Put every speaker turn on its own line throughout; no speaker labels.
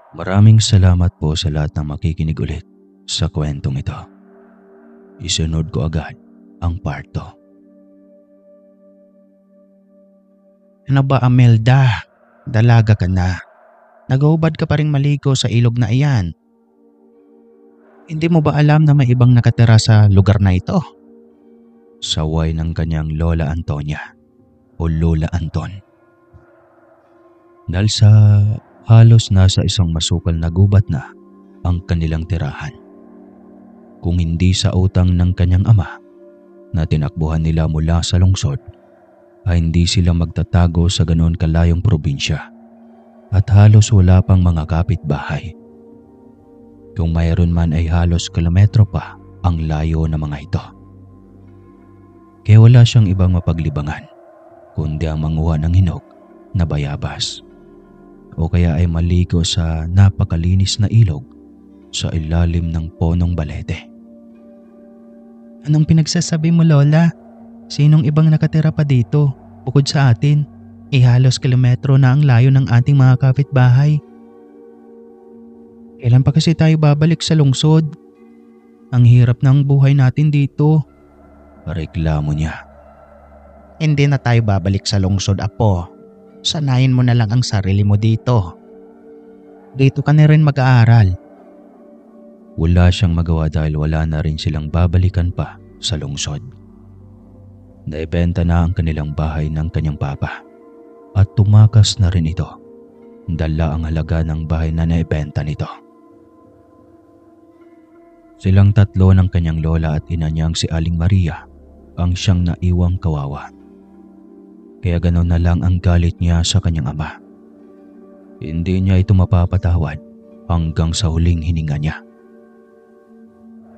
Maraming salamat po sa lahat ng makikinig ulit sa kwentong ito. Isunod ko agad ang part 2.
Ano ba, Amelda? Dalaga ka na. Nag-uubad ka pa ring maligo sa ilog na iyan. Hindi mo ba alam na may ibang nakatira sa lugar na ito?
Saway ng kanyang Lola Antonia o Lola Anton. Dahil sa halos nasa isang masukal na gubat na ang kanilang tirahan. Kung hindi sa utang ng kanyang ama na tinakbuhan nila mula sa lungsod, ay hindi sila magtatago sa ganoon kalayong probinsya at halos wala pang mga kapitbahay. Kung mayroon man ay halos kilometro pa ang layo ng mga ito. Kaya wala siyang ibang mapaglibangan kundi ang manguha ng hinog na bayabas o kaya ay maligo sa napakalinis na ilog sa ilalim ng ponong balete.
Anong pinagsasabi mo, Lola? Sinong ibang nakatira pa dito bukod sa atin? Halos kilometro na ang layo ng ating mga kapitbahay. Kailan pa kasi tayo babalik sa lungsod? Ang hirap ng buhay natin dito.
Reklamo niya.
Hindi na tayo babalik sa lungsod, Apo. Sanayin mo na lang ang sarili mo dito. Dito ka na rin mag-aaral.
Wala siyang magawa dahil wala na rin silang babalikan pa sa lungsod. Naibenta na ang kanilang bahay ng kanyang papa at tumakas na rin ito. Dala ang halaga ng bahay na naibenta nito. Silang tatlo ng kanyang lola at ina niyang si Aling Maria ang siyang naiwang kawawa. Kaya ganoon na lang ang galit niya sa kanyang ama. Hindi niya ito mapapatawad hanggang sa huling hininga niya.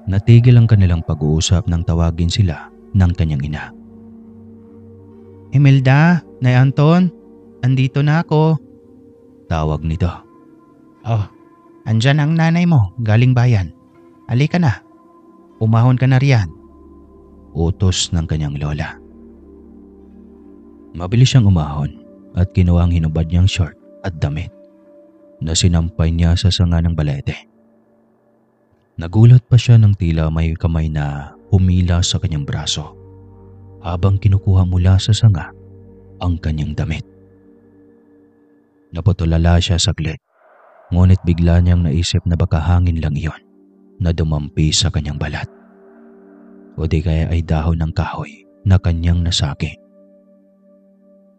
Natigil ang kanilang pag-uusap nang tawagin sila ng kanyang ina.
Imelda, Nay Anton, andito na ako.
Tawag nito.
Oh, andyan ang nanay mo, galing bayan. Halika na, umahon ka na riyan.
Utos ng kanyang lola. Mabilis siyang umahon at kinuha ang hinubad niyang short at damit na sinampay niya sa sanga ng balete. Nagulat pa siya nang tila may kamay na humila sa kanyang braso habang kinukuha mula sa sanga ang kanyang damit. Naputulala siya saglit, ngunit bigla niyang naisip na baka hangin lang iyon na dumampi sa kanyang balat. O di kaya ay dahon ng kahoy na kanyang nasagi.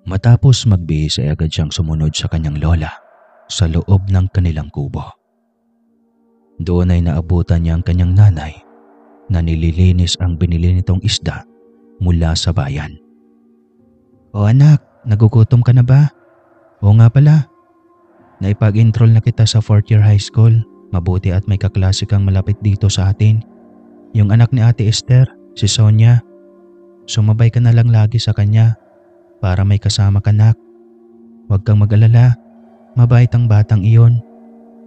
Matapos magbihis ay agad siyang sumunod sa kanyang lola sa loob ng kanilang kubo. Doon ay naabutan niya ang kanyang nanay na nililinis ang binili nitong isda mula sa bayan.
O anak, nagugutom ka na ba? O nga pala, naipag-enroll na kita sa 4th year high school. Mabuti at may kaklase kang malapit dito sa atin. Yung anak ni Ate Esther, si Sonia. Sumabay ka na lang lagi sa kanya para may kasama ka, nak. Huwag kang mag-alala, mabait ang batang iyon.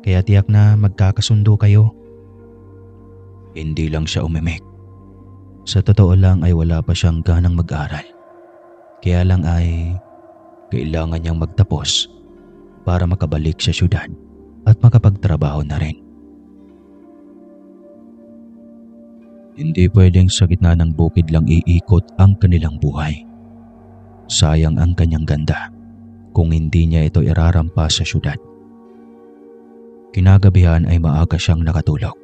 Kaya tiyak na magkakasundo kayo.
Hindi lang siya umimik. Sa totoo lang ay wala pa siyang ganang mag-aral. Kaya lang ay kailangan niyang magtapos para makabalik sa syudad at makapagtrabaho na rin. Hindi pwedeng sa gitna ng bukid lang iikot ang kanilang buhay. Sayang ang kanyang ganda kung hindi niya ito irarampas sa syudad. Kinagabihan ay maaga siyang nakatulog.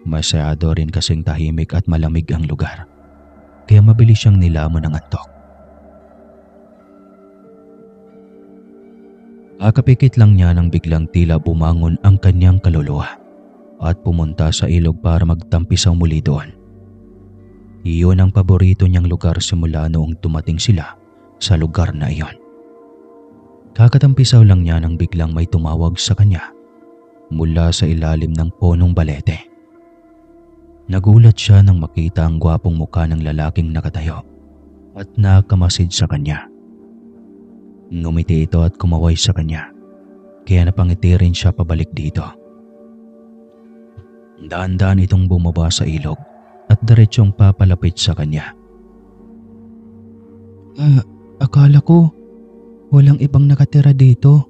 Masyado rin kasing tahimik at malamig ang lugar, kaya mabilis siyang nilamon ng antok. Kakapikit lang niya nang biglang tila bumangon ang kanyang kaluluwa at pumunta sa ilog para magtampisaw muli doon. Iyon ang paborito niyang lugar simula noong dumating sila sa lugar na iyon. Kakatampisaw lang niya nang biglang may tumawag sa kanya mula sa ilalim ng ponong balete. Nagulat siya nang makita ang gwapong mukha ng lalaking nakatayo at nakamasid sa kanya. Ngumiti ito at kumaway sa kanya, kaya napangiti rin siya pabalik dito. Daan-daan itong bumaba sa ilog at diretsong papalapit sa kanya.
Akala ko walang ibang nakatira dito.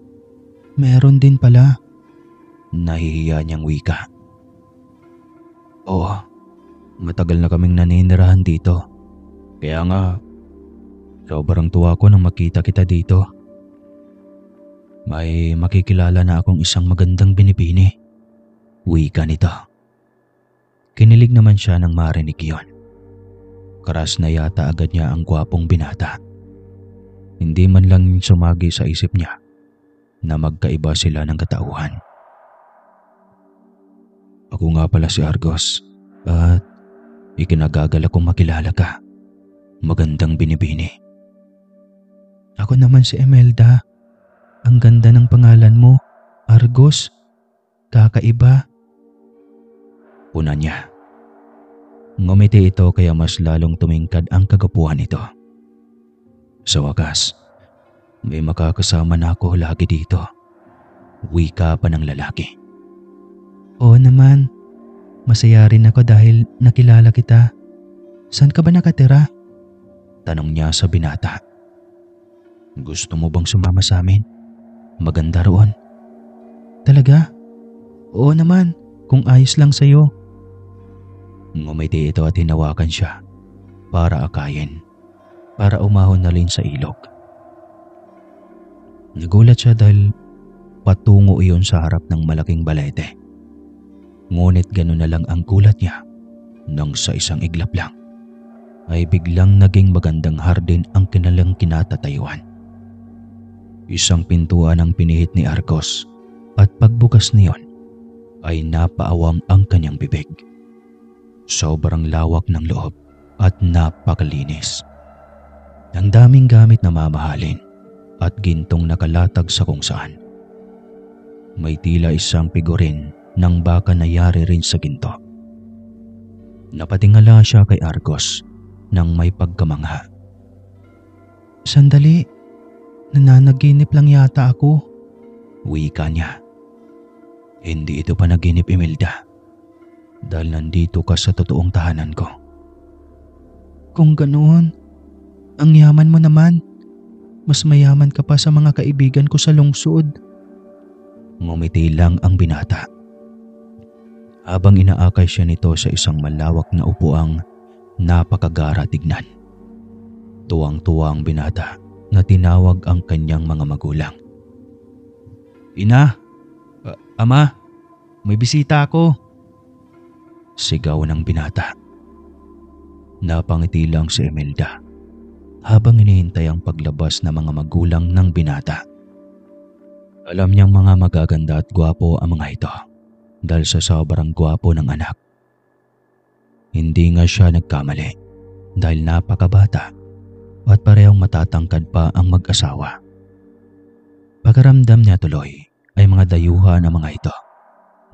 Meron din pala.
Nahihiya niyang wika. Oo, matagal na kaming naninirahan dito. Kaya nga, sobrang tuwa ko nang makita kita dito. May makikilala na akong isang magandang binibini. Wika nito. Kinilig naman siya nang marinig yon. Karas na yata agad niya ang gwapong binata. Hindi man lang sumagi sa isip niya na magkaiba sila ng katauhan. Ako nga pala si Argos at ikinagagalak kong makilala ka. Magandang binibini.
Ako naman si Imelda. Ang ganda ng pangalan mo, Argos. Kakaiba.
Puna niya. Ngumiti ito kaya mas lalong tumingkad ang kagapuhan nito. Sa wakas, may makakasama na ako lagi dito. Wika pa ng lalaki.
Oo naman. Masaya rin ako dahil nakilala kita. Saan ka ba nakatira?
Tanong niya sa binata. Gusto mo bang sumama sa amin? Maganda roon.
Talaga? Oo naman, kung ayos lang sa'yo.
Ngumiti ito at hinawakan siya para akayin, para umahon na rin sa ilog. Nagulat siya dahil patungo iyon sa harap ng malaking balete. Ngunit gano'n na lang ang gulat niya nang sa isang iglap lang ay biglang naging magandang hardin ang kinalang kinatatayuan. Isang pintuan ang pinihit ni Argos at pagbukas niyon ay napaawam ang kanyang bibig. Sobrang lawak ng loob at napakalinis. Ang daming gamit na mamahalin at gintong nakalatag sa kung saan. May tila isang figurin ng baka na yari rin sa ginto. Napatingala siya kay Argos nang may pagkamangha.
Sandali, nananaginip lang yata ako.
Wika niya. Hindi ito panaginip, Imelda. Dahil nandito ka sa totoong tahanan ko.
Kung ganoon, ang yaman mo naman. Mas mayaman ka pa sa mga kaibigan ko sa lungsod.
Ngumiti lang ang binata. Habang inaakay siya nito sa isang malawak na upuang napakagara tignan. Tuwang-tuwa ang binata na tinawag ang kanyang mga magulang. Ina! Ama! May bisita ako! Sigaw ng binata. Napangiti lang si Imelda habang hinihintay ang paglabas ng mga magulang ng binata. Alam niyang mga magaganda at gwapo ang mga ito dahil sa sobrang gwapo ng anak. Hindi nga siya nagkamali dahil napakabata at parehong matatangkad pa ang mag-asawa. Pagkaramdam niya tuloy ay mga dayuhan ang mga ito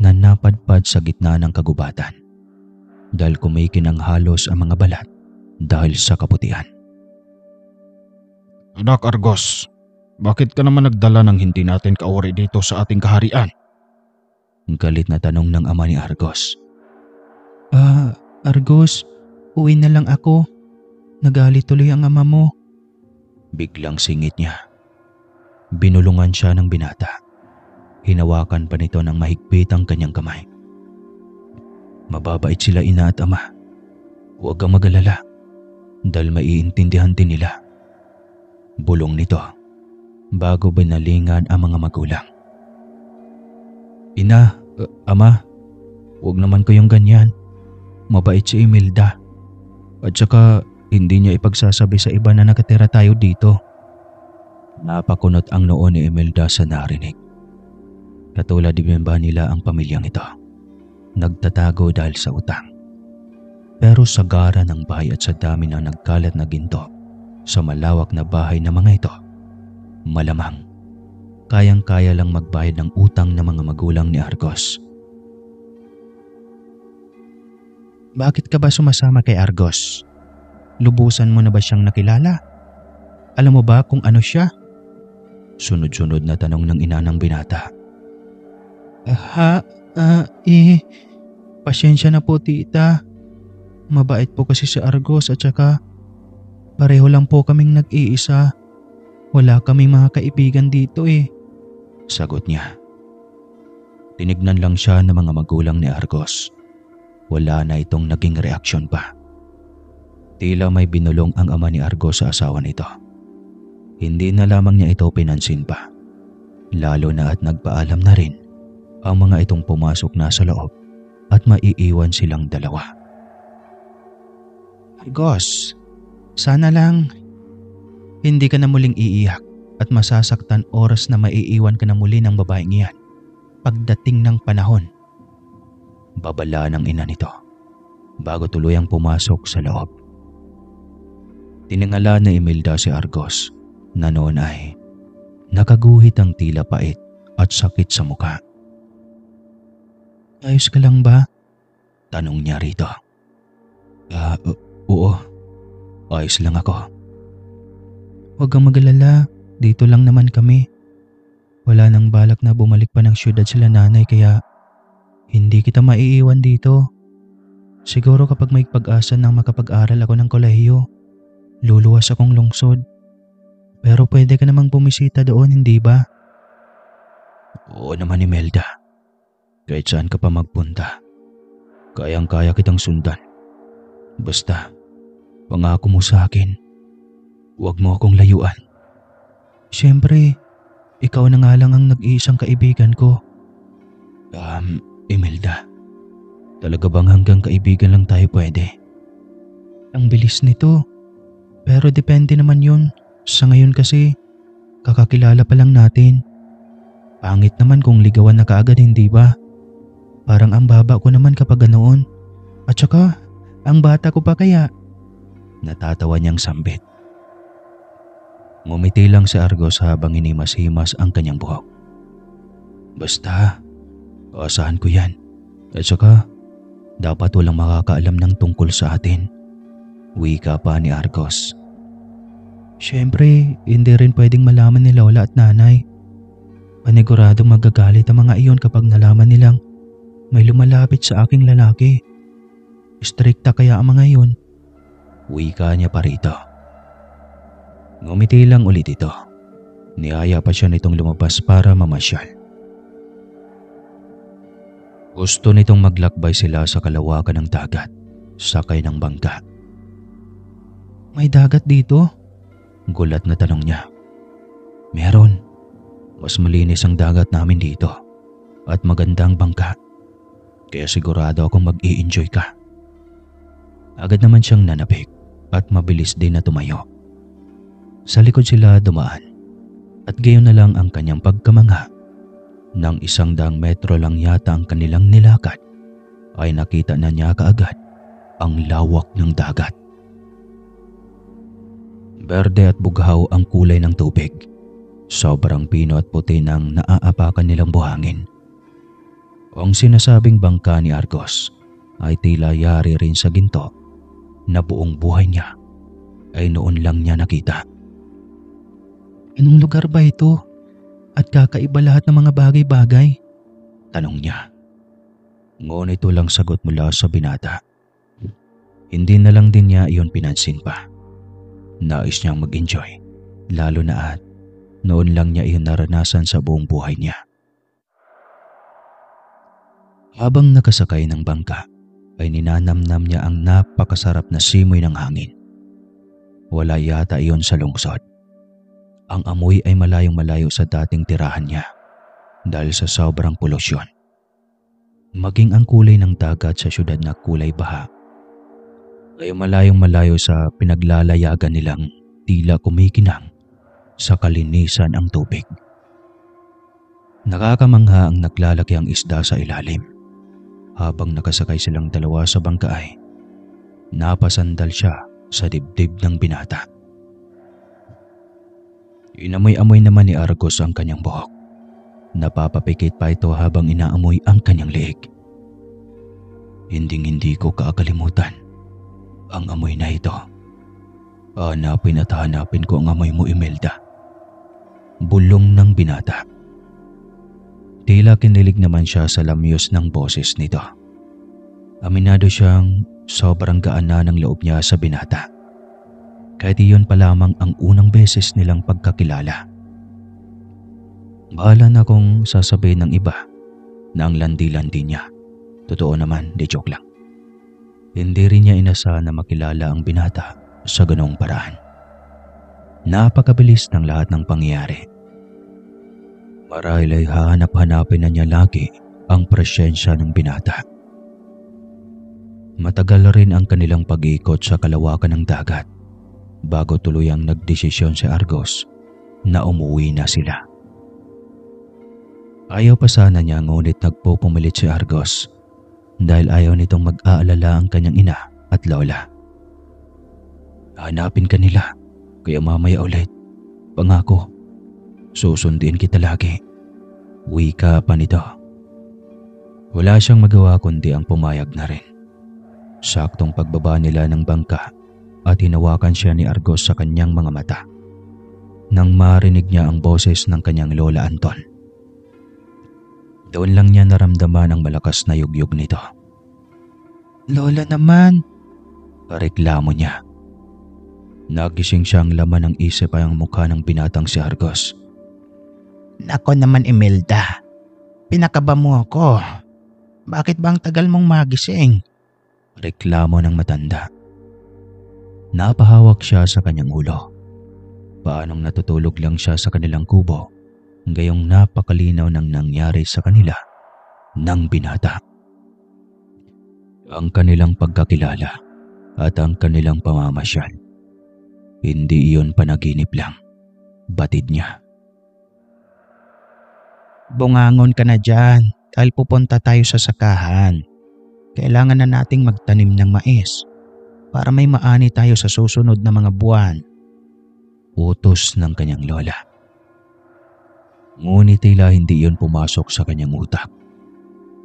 na napadpad sa gitna ng kagubatan dahil kumikinang halos ang mga balat dahil sa kaputihan.
Anak Argos, bakit ka naman nagdala ng hindi natin kauri dito sa ating kaharian?
Galit na tanong ng ama ni Argos.
Argos, uwi na lang ako. Nagalit tuloy ang ama mo.
Biglang singit niya. Binulungan siya ng binata. Hinawakan pa nito ng mahigpit ang kanyang kamay. Mababait sila ina at ama. Huwag kang mag-alala dahil maiintindihan din nila. Bulong nito bago binalingan ang mga magulang. Ina, ama, huwag naman kayong ganyan. Mabait si Imelda. At saka hindi niya ipagsasabi sa iba na nakatira tayo dito. Napakunot ang noo ni Imelda sa narinig. Katulad din ba nila ang pamilyang ito? Nagtatago dahil sa utang. Pero sa gara ng bahay at sa dami ng nagkalat na ginto sa malawak na bahay ng mga ito, malamang kayang-kaya lang magbayad ng utang ng mga magulang ni Argos.
Bakit ka ba sumasama kay Argos? Lubusan mo na ba siyang nakilala? Alam mo ba kung ano siya?
Sunod-sunod na tanong ng ina ng binata.
Pasensya na po tita. Mabait po kasi si Argos at saka pareho lang po kaming nag-iisa. Wala kaming mga kaibigan dito eh.
Sagot niya. Tinignan lang siya ng mga magulang ni Argos. Wala na itong naging reaksyon pa. Tila may binulong ang ama ni Argos sa asawa nito. Hindi na lamang niya ito pinansin pa. Lalo na at nagpaalam na rin ang mga itong pumasok na sa loob at maiiwan silang dalawa.
Argos, sana lang hindi ka na muling iiyak at masasaktan oras na maiiwan ka na muli ng babaeng iyan pagdating ng panahon.
Babala ng ina nito bago tuluyang pumasok sa loob. Tiningala ni Imelda si Argos na noon ay nakaguhit ang tila pait at sakit sa mukha.
Ayos ka lang ba?
Tanong niya rito. Oo, ayos lang ako.
Huwag kang mag-alala, dito lang naman kami. Wala nang balak na bumalik pa ng syudad sila nanay kaya hindi kita maiiwan dito. Siguro kapag may pag-asa nang makapag-aral ako ng kolehiyo, luluwas akong lungsod. Pero pwede ka namang bumisita doon, hindi ba?
Oo naman, Imelda. Kahit saan ka pa magpunta, kayang-kaya kitang sundan. Basta, pangako mo sa akin, huwag mo akong layuan.
Siyempre, ikaw na nga lang ang nag-iisang kaibigan ko.
Imelda, talaga bang hanggang kaibigan lang tayo pwede?
Ang bilis nito. Pero depende naman yun. Sa ngayon kasi, kakakilala pa lang natin. Pangit naman kung ligawan na kaagad, hindi ba? Parang ang baba ko naman kapag ganoon. At saka, ang bata ko pa kaya.
Natatawa niyang sambit. Ngumiti lang si Argos habang hinimas-himas ang kanyang buhok. Basta, asahan ko yan. At saka, dapat walang makakaalam ng tungkol sa atin. Wika pa ni Argos.
Siyempre, hindi rin pwedeng malaman ni Lola at Nanay. Paniguradong magagalit ang mga iyon kapag nalaman nilang may lumalapit sa aking lalaki. Strikta kaya ang mga iyon.
Wika niya pa rito. Ngumiti lang ulit ito. Niyaya pa siya nitong lumabas para mamasyal. Gusto nitong maglakbay sila sa kalawakan ng dagat, sakay ng bangka.
May dagat dito?
Gulat na tanong niya. Meron. Mas malinis ang dagat namin dito at magandang bangka. Kaya sigurado akong mag-i-enjoy ka. Agad naman siyang nanapik at mabilis din na tumayo. Sa likod sila dumaan at gayon na lang ang kanyang pagkamangha. Nang 100 metro lang yata ang kanilang nilakad ay nakita na niya kaagad ang lawak ng dagat. Berde at bughaw ang kulay ng tubig. Sobrang pino at puti ng naaapakan nilang buhangin. Ang sinasabing bangka ni Argos ay tila yari rin sa ginto na buong buhay niya ay noon lang niya nakita.
Anong lugar ba ito? At kakaiba lahat ng mga bagay-bagay?
Tanong niya. Ngunit walang sagot mula sa binata. Hindi na lang din niya iyon pinansin pa. Nais niyang mag-enjoy, lalo na at noon lang niya iyon naranasan sa buong buhay niya. Habang nakasakay ng bangka, ay ninanamnam niya ang napakasarap na simoy ng hangin. Wala yata iyon sa lungsod. Ang amoy ay malayong-malayo sa dating tirahan niya dahil sa sobrang polusyon. Maging ang kulay ng dagat sa syudad na kulay baha ay malayong-malayo sa pinaglalayagan nilang tila kumikinang sa kalinisan ang tubig. Nakakamangha ang naglalakiang isda sa ilalim. Habang nakasakay silang dalawa sa bangka ay napasandal siya sa dibdib ng binata. Inamoy-amoy naman ni Argos ang kanyang buhok. Napapapikit pa ito habang inaamoy ang kanyang liig. Hinding-hindi ko kakalimutan ang amoy na ito. Hanapin at hanapin ko ang amoy mo, Imelda. Bulong ng binata. Tila kinilig naman siya sa lamyos ng boses nito. Aminado siyang sobrang gaan na ng loob niya sa binata. Kahit iyon pa lamang ang unang beses nilang pagkakilala. Bahala na kung sasabihin ng iba na ang landi-landi niya. Totoo naman, di joke lang. Hindi rin niya inasahan na makilala ang binata sa ganoong paraan. Napakabilis ng lahat ng pangyayari. Marahil ay hahanap-hanapin na niya lagi ang presensya ng binata. Matagal rin ang kanilang pag-iikot sa kalawakan ng dagat bago tuluyang nagdesisyon si Argos na umuwi na sila. Ayaw pa sana niya ngunit nagpupumilit si Argos dahil ayaw nitong mag-aalala ang kanyang ina at lola. Hanapin ka nila, kaya mamaya ulit. Pangako, susundin kita lagi. Wika pa nito. Wala siyang magawa kundi ang pumayag na rin. Saktong pagbaba nila ng bangka at hinawakan siya ni Argos sa kanyang mga mata nang marinig niya ang boses ng kanyang lola Anton. Doon lang niya naramdaman ang malakas na yugyug nito.
Lola naman!
Reklamo niya. Nagising siyang laman ng isip ay ang mukha ng binatang si Argos.
Nako naman Imelda, pinakaba mo ako. Bakit ba ang tagal mong magising?
Reklamo ng matanda. Napahawak siya sa kanyang ulo. Paanong natutulog lang siya sa kanilang kubo, gayong napakalinaw ng nangyari sa kanila ng binata. Ang kanilang pagkakilala at ang kanilang pamamasyal. Hindi iyon panaginip lang, batid niya.
Bungangon ka na dyan dahil pupunta tayo sa sakahan. Kailangan na nating magtanim ng mais para may maani tayo sa susunod na mga buwan.
Utos ng kanyang lola. Ngunit tila hindi iyon pumasok sa kanyang utak.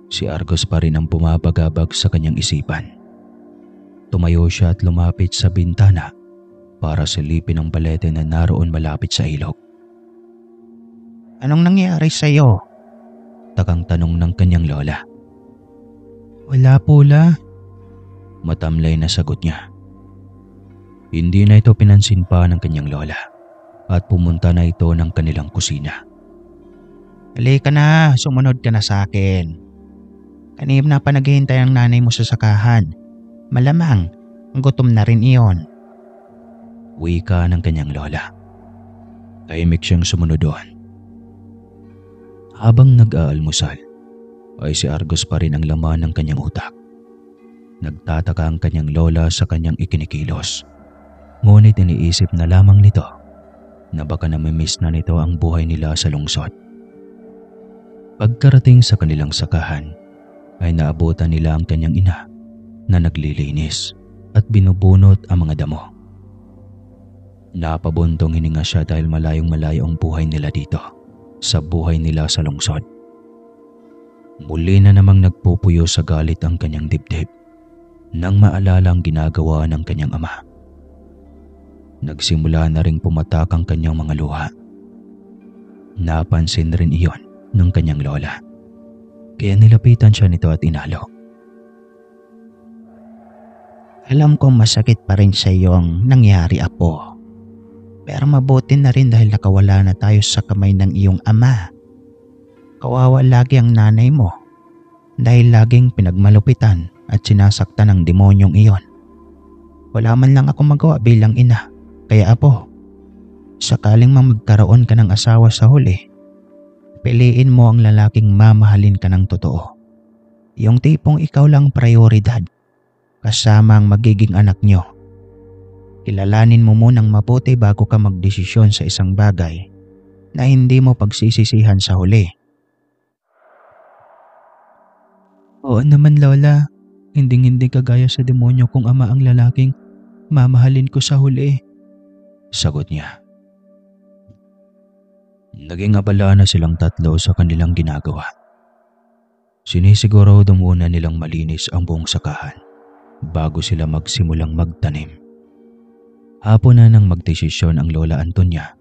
Si Argos pa rin ang bumabagabag sa kanyang isipan. Tumayo siya at lumapit sa bintana para silipin ang balete na naroon malapit sa ilog.
Anong nangyari sa'yo?
Takang tanong ng kanyang lola.
Wala po la.
Matamlay na sagot niya. Hindi na ito pinansin pa ng kanyang lola at pumunta na ito ng kanilang kusina.
Halika na, sumunod ka na sa akin. Kanina pa naghihintay ang nanay mo sa sakahan. Malamang, gutom na rin iyon.
Wika ng kanyang lola. Tahimik siyang sumunod doon. Habang nag-aalmusal, ay si Argos pa rin ang laman ng kanyang utak. Nagtataka ang kanyang lola sa kanyang ikinikilos. Ngunit iniisip na lamang nito na baka namimiss na nito ang buhay nila sa lungsod. Pagkarating sa kanilang sakahan, ay naabutan nila ang kanyang ina na naglilinis at binubunot ang mga damo. Napabuntong hininga siya dahil malayong-malayo ang buhay nila dito sa buhay nila sa lungsod. Muli na namang nagpupuyo sa galit ang kanyang dibdib nang maalala ang ginagawa ng kanyang ama. Nagsimula na ring pumatak ang kanyang mga luha. Napansin rin iyon ng kanyang lola. Kaya nilapitan siya nito at inalo.
Alam kong masakit pa rin sa iyong nangyari, apo. Pero mabuti na rin dahil nakawala na tayo sa kamay ng iyong ama. Kawawa lagi ang nanay mo dahil laging pinagmalupitan at sinasaktan ng demonyong iyon. Wala man lang ako magawa bilang ina. Kaya apo, sakaling magkaroon ka ng asawa sa huli, piliin mo ang lalaking mamahalin ka ng totoo. Yung tipong ikaw lang prioridad, kasama ang magiging anak nyo. Kilalanin mo munang mabuti bago ka magdesisyon sa isang bagay na hindi mo pagsisisihan sa huli. Oo naman lola, hinding-hindi kagaya sa demonyo kung ama ang lalaking mamahalin ko sa huli.
Sagot niya. Naging abala na silang tatlo sa kanilang ginagawa. Sinisiguro muna nilang malinis ang buong sakahan bago sila magsimulang magtanim. Hapon na nang magdesisyon ang Lola Antonia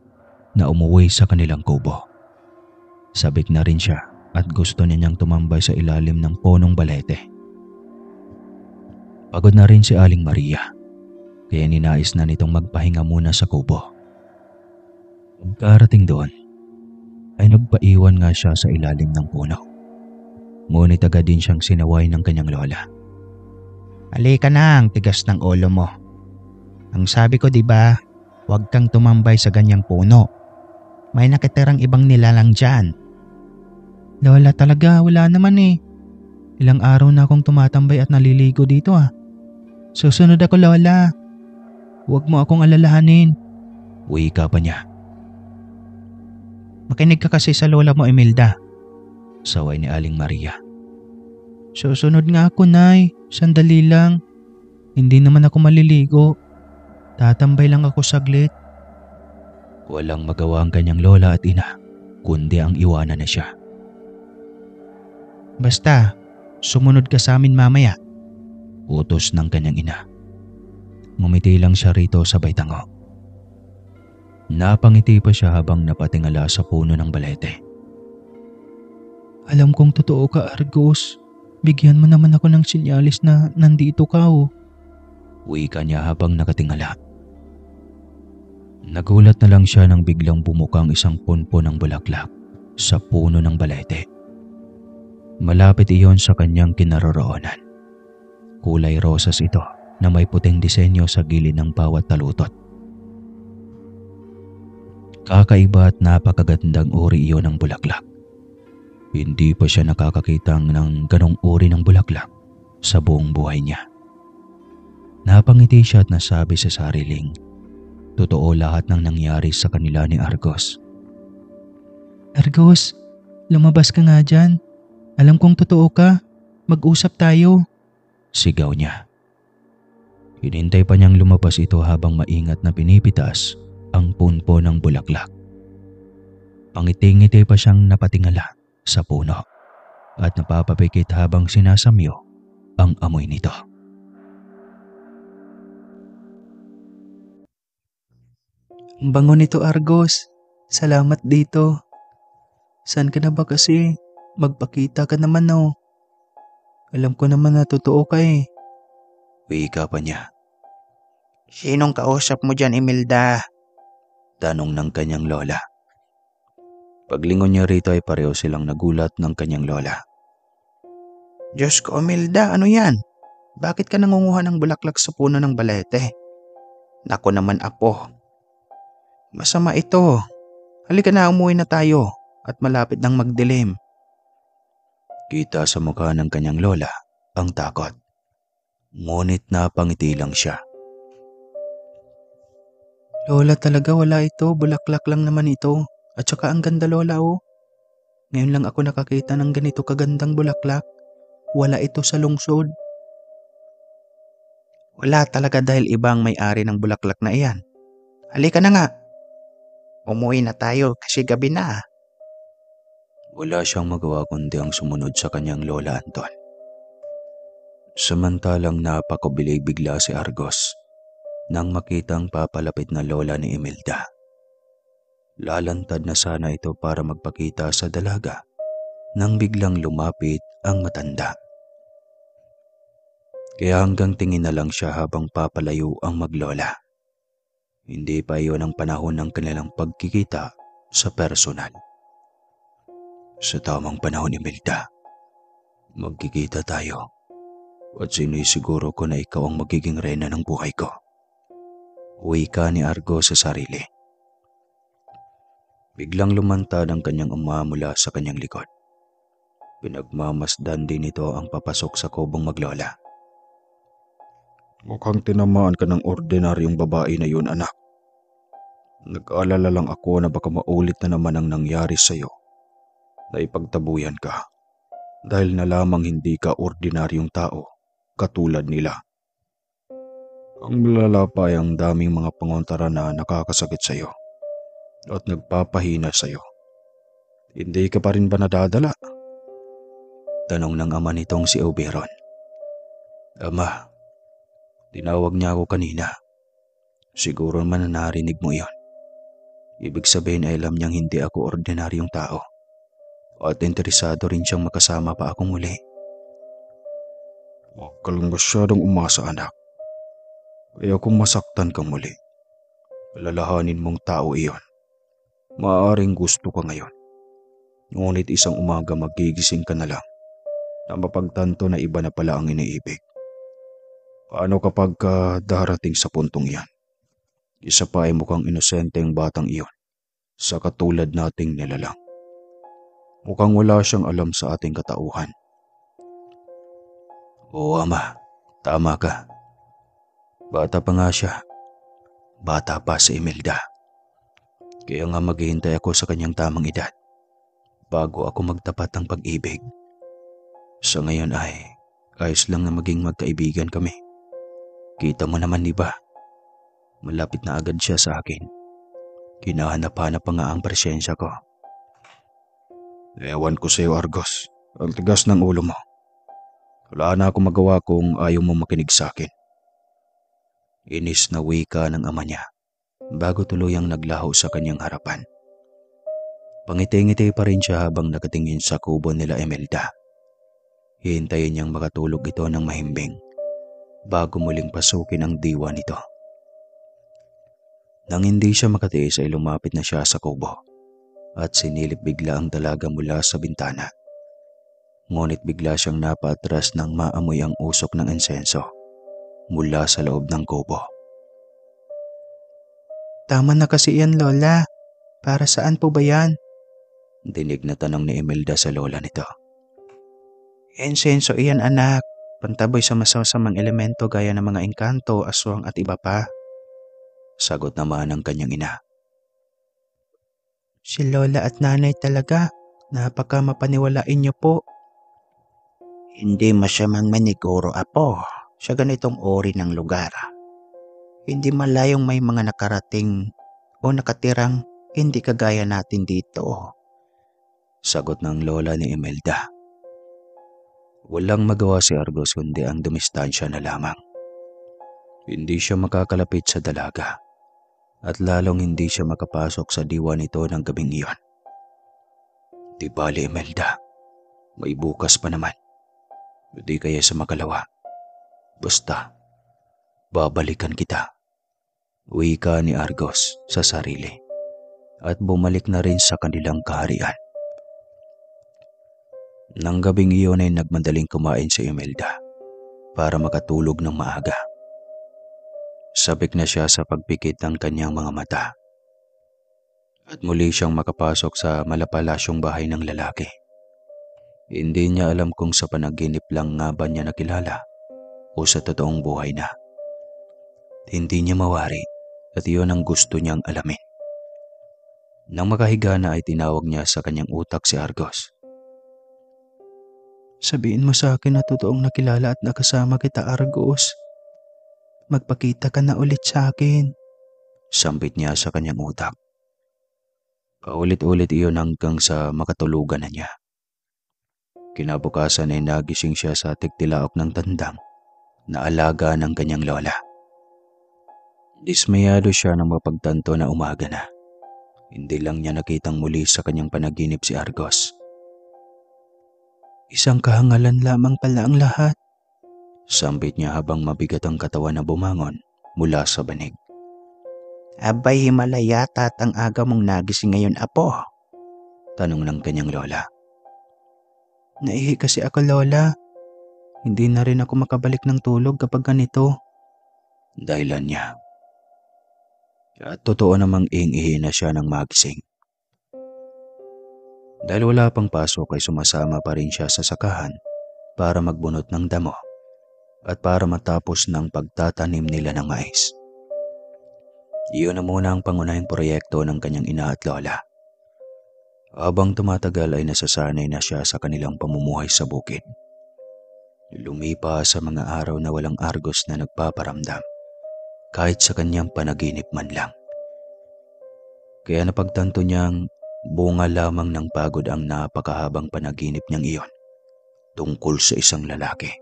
na umuwi sa kanilang kubo. Sabik na rin siya at gusto niyang tumambay sa ilalim ng punong balete. Pagod na rin si Aling Maria. Kaya ninais na nitong magpahinga muna sa kubo. Pagkarating doon, ay nagpaiwan nga siya sa ilalim ng puno. Ngunit agad din siyang sinaway ng kanyang lola.
Halika na, ang tigas ng ulo mo. Ang sabi ko, di ba, huwag kang tumambay sa ganyang puno. May nakiterang ibang nilalang dyan. Lola, talaga wala naman eh. Ilang araw na akong tumatambay at naliligo dito ah. Susunod ako, Lola. Huwag mo akong alalahanin.
Wika pa niya.
Makinig ka kasi sa lola mo, Imelda.
Saway ni Aling Maria.
Susunod nga ako, Nay. Sandali lang. Hindi naman ako maliligo. Tatambay lang ako saglit.
Walang magawa ang kanyang lola at ina, kundi ang iwanan na siya.
Basta, sumunod ka sa amin mamaya.
Utos ng kanyang ina. Ngumiti lang siya rito sabay tango. Napangiti pa siya habang napatingala sa puno ng balete.
Alam kong totoo ka, Argos. Bigyan mo naman ako ng sinyalis na nandito ka oh.
Wika niya habang nakatingala. Nagulat na lang siya nang biglang bumukang isang punpo ng bulaklak sa puno ng balete. Malapit iyon sa kanyang kinaroroonan. Kulay rosas ito na may puting disenyo sa gilid ng bawat talutot. Kakaiba at napakagandang uri iyon ng bulaklak. Hindi pa siya nakakakitang ng ganong uri ng bulaklak sa buong buhay niya. Napangiti siya at nasabi sa sariling, totoo lahat ng nangyari sa kanila ni Argos.
Argos, lumabas ka nga dyan. Alam kong totoo ka. Mag-usap tayo.
Sigaw niya. Hinintay pa niyang lumabas ito habang maingat na pinipitas ang punpo ng bulaklak. Pangiti-ngiti pa siyang napatingala sa puno at napapapikit habang sinasamyo ang amoy nito.
Ang bango nito, Argos. Salamat dito. Saan ka na ba kasi? Magpakita ka naman oh. Alam ko naman na totoo ka eh.
Wika pa niya.
Sinong kausap mo dyan, Imelda?
Tanong ng kanyang lola. Paglingon niya rito ay pareho silang nagulat ng kanyang lola.
Diyos ko, Imelda, ano yan? Bakit ka nangunguha ng bulaklak sa puno ng balete? Nako naman, apo. Masama ito. Halika na, umuwi na tayo at malapit nang magdilim.
Kita sa mukha ng kanyang lola ang takot. Ngunit napangiti lang siya.
Lola, talaga wala ito. Bulaklak lang naman ito. At saka ang ganda, Lola oh. Ngayon lang ako nakakita ng ganito kagandang bulaklak. Wala ito sa lungsod. Wala talaga dahil ibang may-ari ng bulaklak na iyan. Halika na nga. Umuwi na tayo kasi gabi na.
Wala siyang magawa kundi ang sumunod sa kanyang lola Anton. Samantalang napakubilig bigla si Argos nang makitang papalapit na lola ni Imelda. Lalantad na sana ito para magpakita sa dalaga nang biglang lumapit ang matanda. Kaya hanggang tingin na lang siya habang papalayo ang maglola. Hindi pa iyon ang panahon ng kanilang pagkikita sa personal. Sa tamang panahon, Imelda, magkikita tayo at sinisiguro ko na ikaw ang magiging reyna ng buhay ko. Wika ni Argos sa sarili. Biglang lumantad ang kanyang ama mula sa kanyang likod. Pinagmamasdan din ito ang papasok sa kubong maglola.
Mukhang tinamaan ka ng ordinaryong babae na yun, anak. Nag-alala lang ako na baka maulit na naman ang nangyari sa'yo. Na ipagtabuyan ka dahil na lamang hindi ka ordinaryong tao katulad nila. Ang malala pa ay ang daming mga pangontara na nakakasakit sa'yo at nagpapahina sa'yo. Hindi ka pa rin ba nadadala?
Tanong ng ama nitong si Oberon. Ama, tinawag niya ako kanina. Siguro man na narinig mo iyon. Ibig sabihin ay alam niyang hindi ako ordinaryong tao. At interesado rin siyang makasama pa akong muli.
Huwag ka lang masyadong umasa, anak. Kaya kung masaktan kang muli, alalahanin mong tao iyon. Maaaring gusto ka ngayon. Ngunit isang umaga magigising ka na lang na mapagtanto na iba na pala ang iniibig. Paano kapag darating sa puntong iyan? Isa pa ay mukhang inosenteng batang iyon sa katulad nating nilalang. Mukhang wala siyang alam sa ating katauhan. Oo ama, tama ka. Bata pa nga siya. Bata pa si Imelda. Kaya nga maghihintay ako sa kanyang tamang edad bago ako magtapat ng pag-ibig. Sa ngayon ay ayos lang na maging magkaibigan kami. Kita mo naman di ba? Malapit na agad siya sa akin. Kinahanap-hanap pa nga ang presensya ko. Ewan ko sa iyo, Argos. Ang tigas ng ulo mo. Wala na akong magawa kung ayaw mo makinig sa akin. Inis na wika ng ama niya bago tuluyang naglaho sa kanyang harapan. Pangiti-ngiti pa rin siya habang nakatingin sa kubo nila Imelda. Hihintayin niyang makatulog ito ng mahimbing bago muling pasukin ang diwa nito. Nang hindi siya makatiis ay lumapit na siya sa kubo at sinilip bigla ang dalaga mula sa bintana. Ngunit bigla siyang napaatras nang maamoy ang usok ng insenso mula sa loob ng kubo.
Tama na kasi yan, Lola. Para saan po ba yan?
Dinig na tanong ni Imelda sa lola nito.
Insenso iyan, anak. Pantaboy sa masasamang elemento gaya ng mga engkanto, aswang at iba pa.
Sagot naman ng kanyang ina.
Si Lola at Nanay talaga. Napaka mapaniwalain niyo po. Hindi masamang maniguro, apo, sa ganitong uri ng lugar. Hindi malayong may mga nakarating o nakatirang hindi kagaya natin dito.
Sagot ng lola ni Imelda. Walang magawa si Argos kundi ang dumistansya na lamang. Hindi siya makakalapit sa dalaga at lalong hindi siya makapasok sa diwa nito ng gabing iyon. Di bali, Imelda, may bukas pa naman. Hindi kaya sa makalawa. Basta, babalikan kita. Wika ni Argos sa sarili at bumalik na rin sa kanilang kaharian. Nang gabing iyon ay nagmadaling kumain si Imelda para makatulog ng maaga. Sabik na siya sa pagpikit ng kanyang mga mata at muli siyang makapasok sa malapalasyong bahay ng lalaki. Hindi niya alam kung sa panaginip lang nga ba niya nakilala o sa totoong buhay na. Hindi niya mawari at iyon ang gusto niyang alamin. Nang makahiga na ay tinawag niya sa kanyang utak si Argos.
Sabihin mo sa akin na totoong nakilala at nakasama kita, Argos. Magpakita ka na ulit sa akin.
Sambit niya sa kanyang utak. Paulit-ulit iyon hanggang sa makatulugan na niya. Kinabukasan ay nagising siya sa tigtilaok ng tandang na alaga ng kanyang lola. Dismayado siya nang mapagtanto na umaga na. Hindi lang niya nakitang muli sa kanyang panaginip si Argos.
Isang kahangalan lamang pala ang lahat.
Sambit niya habang mabigat ang katawan na bumangon mula sa banig.
Abay, himala yata at ang aga mong nagising ngayon, apo.
Tanong ng kanyang lola.
Naihi kasi ako, Lola. Hindi na rin ako makabalik ng tulog kapag ganito.
Dahilan niya. At totoo namang ihi na siya ng magising. Dahil wala pang pasok ay sumasama pa rin siya sa sakahan para magbunot ng damo at para matapos ng pagtatanim nila ng mais. Iyon na muna ang pangunahing proyekto ng kanyang ina at lola. Habang tumatagal ay nasasanay na siya sa kanilang pamumuhay sa bukid. Lumipas sa mga araw na walang Argos na nagpaparamdam kahit sa kanyang panaginip man lang. Kaya napagtanto niyang bunga lamang ng pagod ang napakahabang panaginip niyang iyon tungkol sa isang lalaki.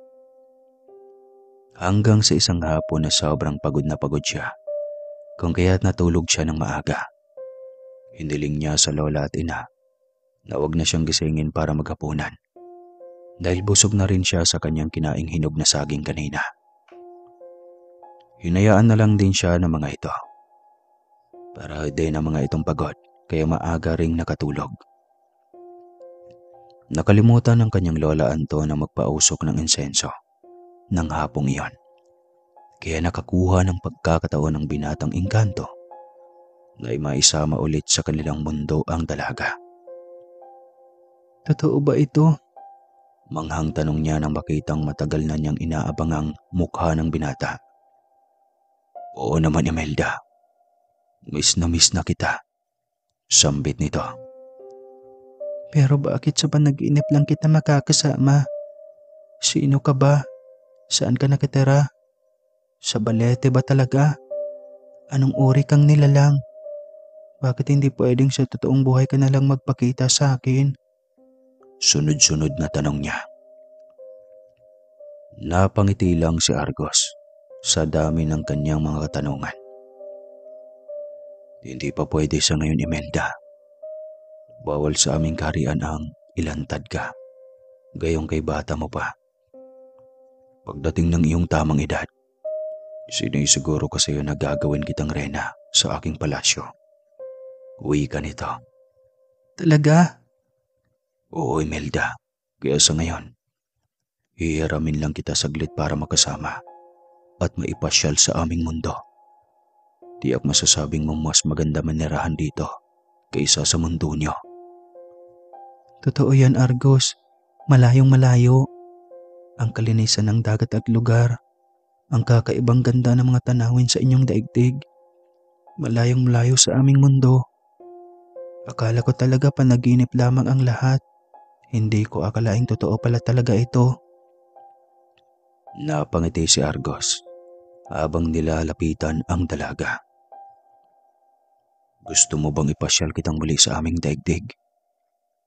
Hanggang sa isang hapon na sobrang pagod siya, kung kaya't natulog siya ng maaga. Hiniling niya sa lola at ina na huwag na siyang gisingin para maghapunan dahil busog na rin siya sa kanyang kinaing hinog na saging kanina. Hinayaan na lang din siya ng mga ito. Para din ang mga itong pagod kaya maaga ring nakatulog.
Nakalimutan ng kanyang lola Anto na magpausok ng insenso ng hapong iyon. Kaya nakakuha ng pagkakataon ng binatang engkanto na maisama ulit sa kanilang mundo ang dalaga.
Totoo ba ito?
Manghang tanong niya nang makitang matagal na niyang inaabangang mukha ng binata. Oo naman, Imelda. Miss na kita. Sambit nito.
Pero bakit sa panaginip lang kita makakasama? Sino ka ba? Saan ka nakitira? Sa balete ba talaga? Anong uri kang nilalang? Bakit hindi pwedeng sa totoong buhay ka na lang magpakita sa akin?
Sunod-sunod na tanong niya. Napangiti lang si Argos sa dami ng kanyang mga katanungan. Hindi pa pwede sa ngayon, Imelda. Bawal sa aming kaharian ang ilantad ka. Gayong kay bata mo pa. Pagdating ng iyong tamang edad, sinisiguro ko sa iyo na gagawin kitang reyna sa aking palasyo. Uwi ka nito.
Talaga?
Oo, Imelda. Kaya sa ngayon, hihiramin lang kita saglit para makasama at maipasyal sa aming mundo. Tiyak masasabing mong mas maganda manirahan dito kaysa sa mundo niyo.
Totoo yan, Argos. Malayong malayo. Ang kalinisan ng dagat at lugar. Ang kakaibang ganda ng mga tanawin sa inyong daigdig. Malayong malayo sa aming mundo. Akala ko talaga panaginip lamang ang lahat. Hindi ko akalaing totoo pala talaga ito.
Napangiti si Argos habang nilalapitan ang dalaga. Gusto mo bang ipasyal kitang muli sa aming daigdig?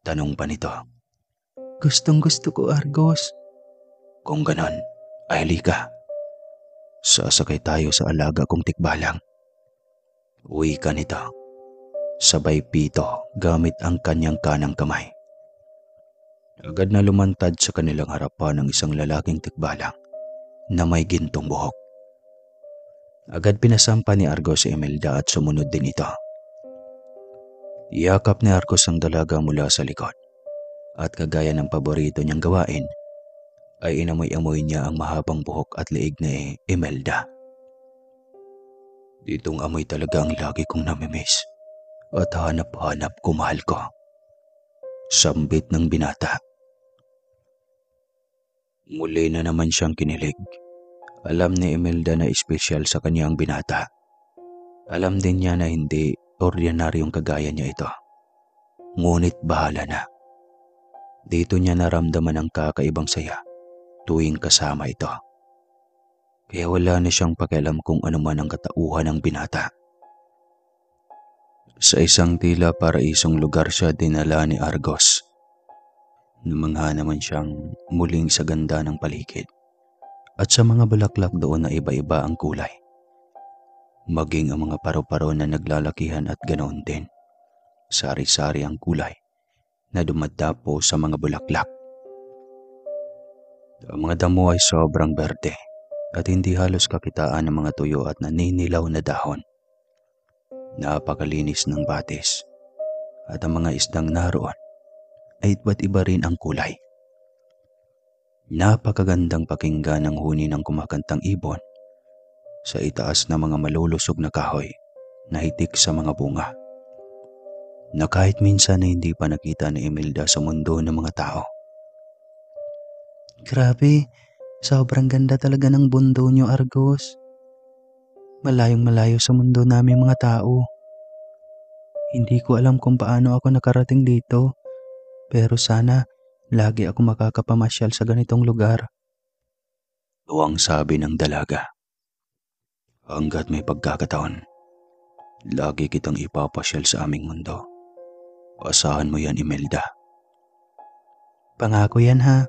Tanong pa nito.
Gustong gusto ko, Argos.
Kung ganon, ay halika. Sasakay tayo sa alaga kong tikbalang. Uwi ka nito. Sabay pito gamit ang kanyang kanang kamay. Agad na lumantad sa kanilang harapan ng isang lalaking tikbalang na may gintong buhok. Agad pinasampa ni Argos si Imelda at sumunod din ito. Yakap ni Argos ang dalaga mula sa likod at kagaya ng paborito niyang gawain ay inamoy-amoy niya ang mahabang buhok at leeg ni Imelda. Ditong amoy talaga ang lagi kong namimiss at hanap-hanap ko, mahal ko. Sambit ng binata. Muli na naman siyang kinilig. Alam ni Imelda na espesyal sa kanya ang binata. Alam din niya na hindi ordinaryong kagaya niya ito. Ngunit bahala na. Dito niya naramdaman ang kakaibang saya tuwing kasama ito. Kaya wala na siyang pakialam kung ano man ang katauhan ng binata. Sa isang tila paraisong lugar siya dinala ni Argos. Namangha naman siyang muling sa ganda ng paligid at sa mga bulaklak doon na iba-iba ang kulay. Maging ang mga paro-paro na naglalakihan at ganoon din. Sari-sari ang kulay na dumadapo sa mga bulaklak. Ang mga damo ay sobrang berde at hindi halos kakitaan ng mga tuyo at naninilaw na dahon. Napakalinis ng batis at ang mga isdang naroon ay iba't iba rin ang kulay. Napakagandang pakinggan ang huni ng kumakantang ibon sa itaas na mga malulusog na kahoy na hitik sa mga bunga na kahit minsan na hindi pa nakita ni Imelda sa mundo ng mga tao.
Grabe, sobrang ganda talaga ng mundo niyo, Argos. Malayong malayo sa mundo namin mga tao. Hindi ko alam kung paano ako nakarating dito, pero sana lagi ako makakapamasyal sa ganitong lugar.
Tuwang sabi ng dalaga. Hanggat may pagkakataon, lagi kitang ipapasyal sa aming mundo. Asahan mo yan, Imelda.
Pangako yan, ha?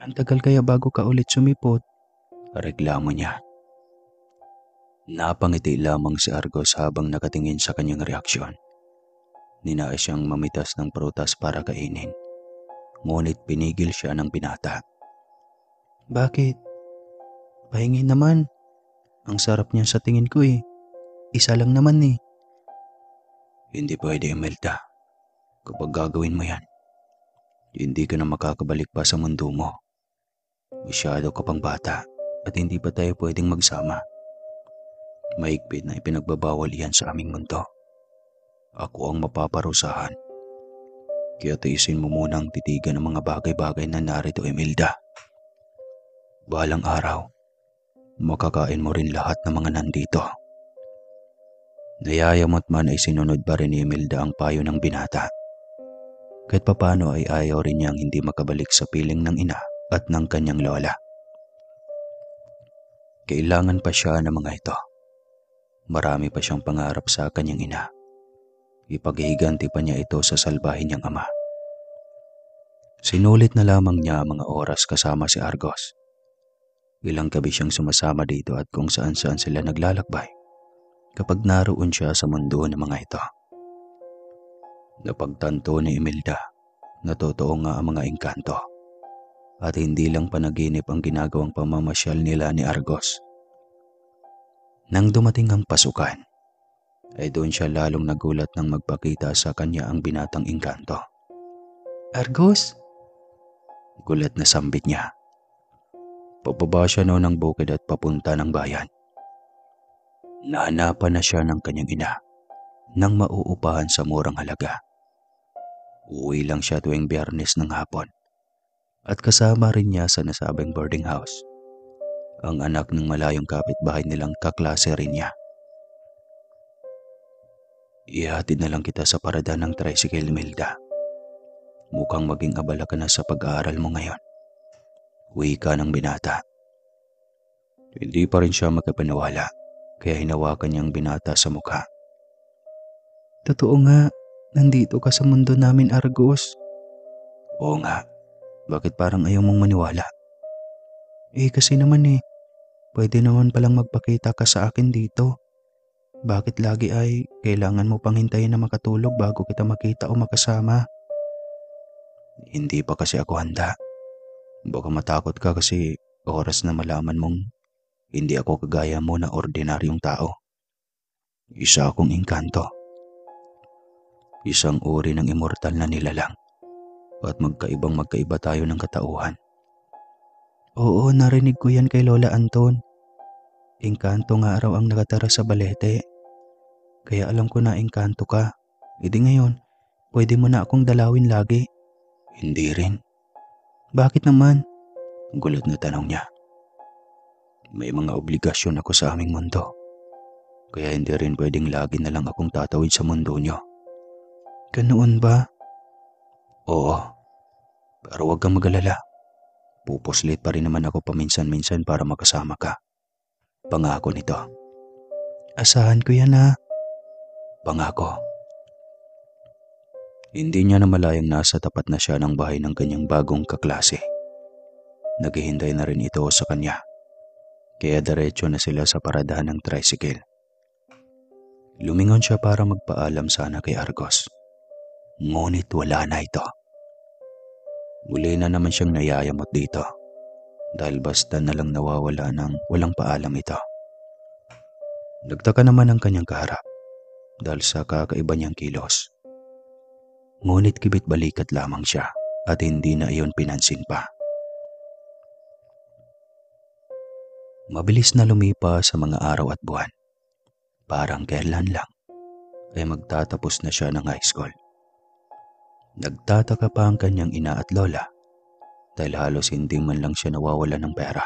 Ang tagal kaya bago ka ulit sumipot?
Reklamo niya. Napangiti lamang si Argos habang nakatingin sa kanyang reaksyon. Ninais siyang mamitas ng prutas para kainin. Ngunit pinigil siya ng binata.
Bakit? Pahingin naman. Ang sarap niyan sa tingin ko eh. Isa lang naman eh.
Hindi pwede, Imelda. Kapag gagawin mo yan, Hindi ka na makakabalik pa sa mundo mo. Masyado ka pang bata at hindi pa tayo pwedeng magsama. Mahigpit na ipinagbabawal iyan sa aming mundo. Ako ang mapaparusahan. Kaya tiisin mo munang titigan ang mga bagay-bagay na narito, Imelda. Balang araw, makakain mo rin lahat ng mga nandito. Nayayamot man ay sinunod pa rin ni Imelda ang payo ng binata. Kahit papano ay ayaw rin niyang hindi makabalik sa piling ng ina at ng kanyang lola. Kailangan pa siya ng mga ito. Marami pa siyang pangarap sa kanyang ina. Ipaghihiganti pa niya ito sa salbahin niyang ama. Sinulit na lamang niya ang mga oras kasama si Argos. Ilang gabi siyang sumasama dito at kung saan-saan sila naglalakbay kapag naroon siya sa mundo ng mga ito. Napagtanto ni Imelda na totoo nga ang mga engkanto at hindi lang panaginip ang ginagawang pamamasyal nila ni Argos. Nang dumating ang pasukan, ay doon siya lalong nagulat nang magpakita sa kanya ang binatang engkanto.
Argos?
Gulat na sambit niya. Pababa siya noon ng bukid at papunta ng bayan. Nahanapan na siya ng kanyang ina nang mauupahan sa murang halaga. Uuwi lang siya tuwing Biyernes ng hapon at kasama rin niya sa nasabing boarding house ang anak ng malayong kapitbahay nilang kaklase rin niya. Ihatid na lang kita sa parada ng tricycle, Imelda. Mukhang maging abala ka na sa pag-aaral mo ngayon. Wika ng binata. Hindi pa rin siya magkapaniwala kaya hinawakan niyang binata sa mukha.
Totoo nga, nandito ka sa mundo namin, Argos.
Oo nga, bakit parang ayaw mong maniwala?
Kasi naman pwede naman palang magpakita ka sa akin dito. Bakit lagi ay kailangan mo pang hintayin na makatulog bago kita makita o makasama?
Hindi pa kasi ako handa. Baka matakot ka kasi oras na malaman mong hindi ako kagaya mo na ordinaryong tao. Isa akong engkanto. Isang uri ng immortal na nilalang at magkaiba tayo ng katauhan.
Oo, narinig ko yan kay Lola Anton. Engkanto nga raw ang nakatara sa Balete. Kaya alam ko na engkanto ka. Ngayon, pwede mo na akong dalawin lagi.
Hindi rin.
Bakit naman?
Gulat na tanong niya. May mga obligasyon ako sa aming mundo. Kaya hindi rin pwedeng lagi na lang akong tatawid sa mundo niyo.
Ganoon ba?
Oo. Pero huwag kang mag-alala. Pupuslit pa rin naman ako paminsan-minsan para makasama ka. Pangako nito.
Asahan ko yan
Pangako. Hindi niya namalayang nasa tapat na siya ng bahay ng kanyang bagong kaklase. Naghihintay na rin ito sa kanya. Kaya diretso na sila sa paradahan ng tricycle. Lumingon siya para magpaalam sana kay Argos. Ngunit wala na ito. Muli na naman siyang nayayamot dito dahil basta na lang nawawala ng walang paalam ito. Nagtaka naman ang kanyang kaharap dahil sa kakaiba niyang kilos. Ngunit kibit balikat lamang siya at hindi na iyon pinansin pa. Mabilis na lumipas sa mga araw at buwan. Parang kailan lang ay magtatapos na siya ng high school. Nagtataka pa ang kanyang ina at lola dahil halos hindi man lang siya nawawala ng pera.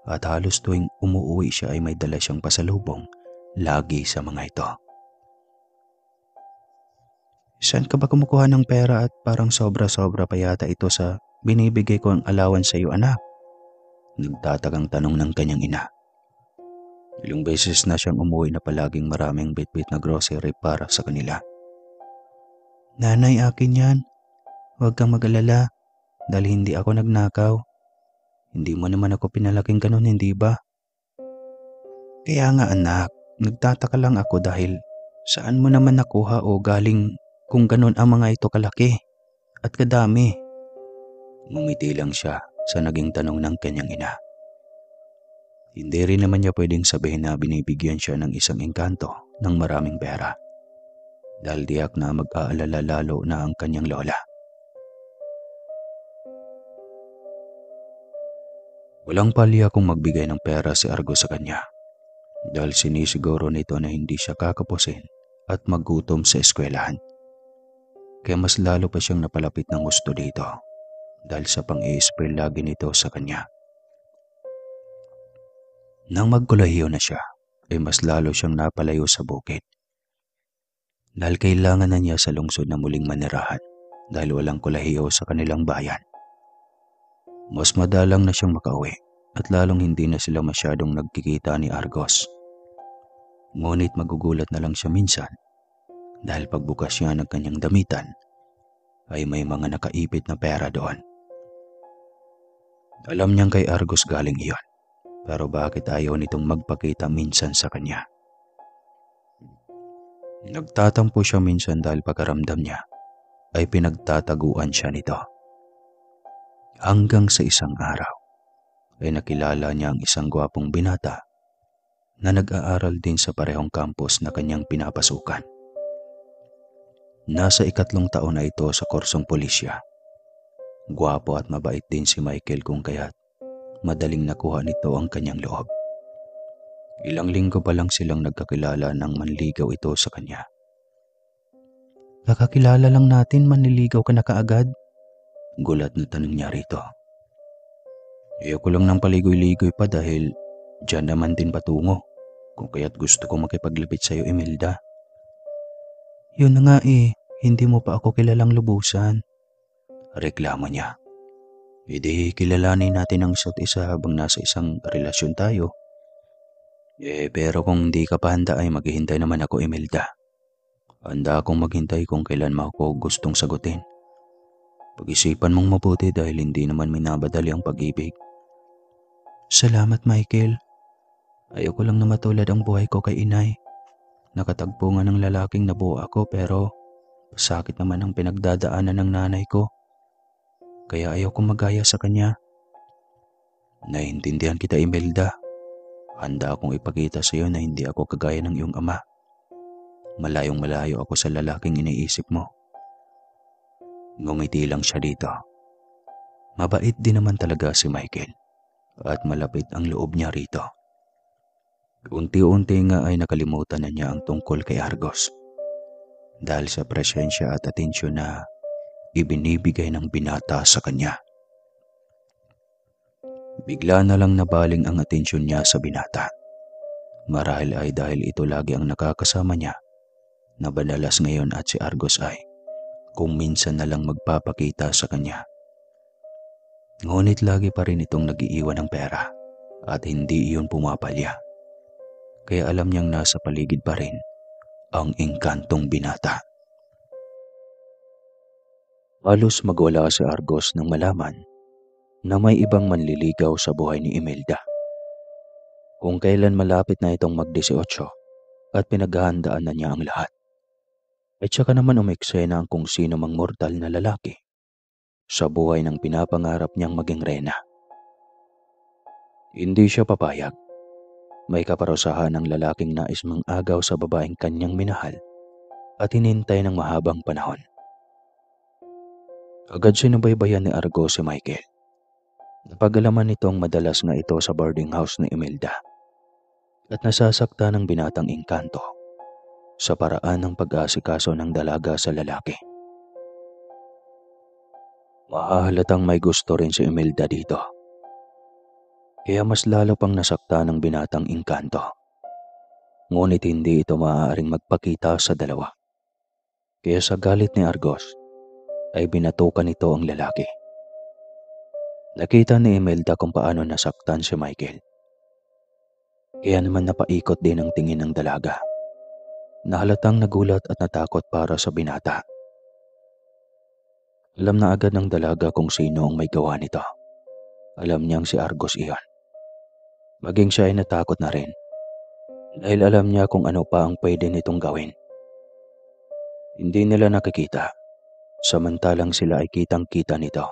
At halos tuwing umuwi siya ay may dala siyang pasalubong lagi sa mga ito.
Saan ka ba kumukuha ng pera at parang sobra-sobra pa yata ito sa binibigay ko ang allowance sa iyo, anak?
Nagtatakang tanong ng kanyang ina. Ilang beses na siyang umuwi na palaging maraming bitbit na grocery para sa kanila.
Nanay, akin yan. Huwag kang mag-alala dahil hindi ako nagnakaw. Hindi mo naman ako pinalaking ganun, hindi ba? Kaya nga anak, nagtataka lang ako dahil saan mo naman nakuha o galing kung ganun ang mga ito kalaki at kadami?
Ngumiti lang siya sa naging tanong ng kanyang ina. Hindi rin naman niya pwedeng sabihin na binibigyan siya ng isang engkanto ng maraming pera dahil diyak na mag-aalala lalo na ang kanyang lola. Walang palya kung magbigay ng pera si Argos sa kanya dahil sinisiguro nito na hindi siya kakapusin at maggutom sa eskwelahan. Kaya mas lalo pa siyang napalapit ng gusto dito dahil sa pang-i-spray lagi nito sa kanya. Nang magkolehiyo na siya, ay mas lalo siyang napalayo sa bukid. Dahil kailangan na niya sa lungsod na muling manirahan dahil walang kolehiyo sa kanilang bayan. Mas madalang na siyang makauwi at lalong hindi na sila masyadong nagkikita ni Argos. Ngunit magugulat na lang siya minsan dahil pagbukas niya ng kanyang damitan ay may mga nakaipit na pera doon. Alam niyang kay Argos galing iyon, pero bakit ayaw nitong magpakita minsan sa kanya? Nagtatampo siya minsan dahil pagkaramdam niya ay pinagtataguan siya nito. Hanggang sa isang araw ay nakilala niya ang isang gwapong binata na nag-aaral din sa parehong campus na kanyang pinapasukan. Nasa 3 taon na ito sa kursong pulisya. Gwapo at mabait din si Michael kung kaya't madaling nakuha nito ang kanyang loob. Ilang linggo pa lang silang nagkakilala nang manligaw ito sa kanya.
Kakakilala lang natin, manliligaw ka na kaagad?
Gulat na tanong niya rito. Ayoko lang ng paligoy-ligoy pa dahil diyan naman din patungo kung kaya't gusto ko makipaglapit sa iyo, Imelda.
Yun na nga hindi mo pa ako kilalang lubusan.
Reklamo niya. Hindi kilalanin natin ang isa't isa habang nasa isang relasyon tayo. Pero kung hindi ka pa handa ay maghihintay naman ako, Imelda. Handa akong maghintay kung kailan mo ako gustong sagutin. Pag-isipan mong mabuti dahil hindi naman minabadali ang pag-ibig.
Salamat, Michael. Ayoko lang na matulad ang buhay ko kay inay. Nakatagpo nga ng lalaking nabuo ako pero sakit naman ang pinagdadaanan ng nanay ko. Kaya ayaw kong magaya sa kanya.
Naiintindihan kita, Imelda. Handa akong ipakita sa iyo na hindi ako kagaya ng iyong ama. Malayong malayo ako sa lalaking iniisip mo. Ngumiti lang siya dito. Mabait din naman talaga si Michael at malapit ang loob niya rito. Unti-unti nga ay nakalimutan na niya ang tungkol kay Argos dahil sa presensya at atensyon na ibinibigay ng binata sa kanya. Bigla na lang nabaling ang atensyon niya sa binata. Marahil ay dahil ito lagi ang nakakasama niya na madalas ngayon at si Argos ay kung minsan na lang magpapakita sa kanya. Ngunit lagi pa rin itong nag-iiwan ng pera at hindi iyon pumapalya. Kaya alam niyang nasa paligid pa rin ang engkantong binata. Halos magwala si Argos nang malaman na may ibang manliligaw sa buhay ni Imelda. Kung kailan malapit na itong mag-18 at pinaghahandaan na niya ang lahat. At saka naman umeksena ang kung sino mang mortal na lalaki sa buhay ng pinapangarap niyang maging reyna. Hindi siya papayag. May kaparusahan ng lalaking nais mang-agaw sa babaeng kanyang minahal at hinintay ng mahabang panahon. Agad sinubaybayan ni Argos si Michael. Napag-alaman nitong madalas nga ito sa boarding house ni Imelda at nasasakta ng binatang engkanto sa paraan ng pag-aasikaso ng dalaga sa lalaki. Mahahalatang may gusto rin si Imelda dito. Kaya mas lalo pang nasakta ng binatang engkanto. Ngunit hindi ito maaaring magpakita sa dalawa. Kaya sa galit ni Argos ay binatukan nito ang lalaki. Nakita ni Imelda kung paano nasaktan si Michael. Kaya naman napaikot din ang tingin ng dalaga. Nahalatang nagulat at natakot para sa binata. Alam na agad ng dalaga kung sino ang may gawa nito. Alam niyang si Argos iyon. Maging siya ay natakot na rin dahil alam niya kung ano pa ang pwede nitong gawin. Hindi nila nakikita, samantalang sila ay kitang-kita nito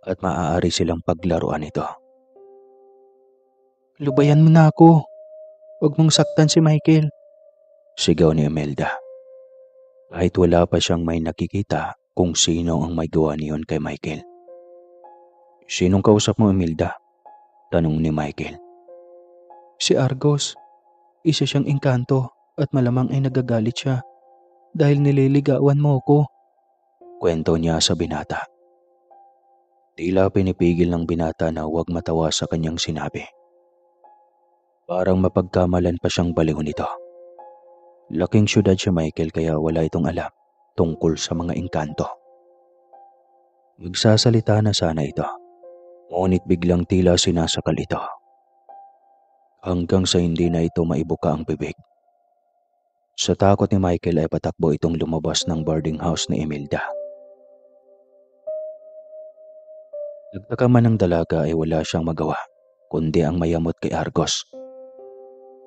at maaari silang paglaruan ito.
Lubayan mo na ako. Huwag mong saktan si Michael.
Sigaw ni Imelda. Kahit wala pa siyang may nakikita kung sino ang may gawa niyon kay Michael. Sinong kausap mo, Imelda? Tanong ni Michael.
Si Argos, isa siyang engkanto at malamang ay nagagalit siya dahil nililigawan mo ko.
Kwento niya sa binata. Tila pinipigil ng binata na huwag matawa sa kanyang sinabi. Parang mapagkamalan pa siyang baliw nito. Laking syudad si Michael kaya wala itong alam tungkol sa mga engkanto. Magsasalita na sana ito, ngunit biglang tila sinasakal ito. Hanggang sa hindi na ito maibuka ang bibig. Sa takot ni Michael ay patakbo itong lumabas ng boarding house ni Imelda. Nagtaka man ang dalaga ay wala siyang magawa, kundi ang mayamot kay Argos.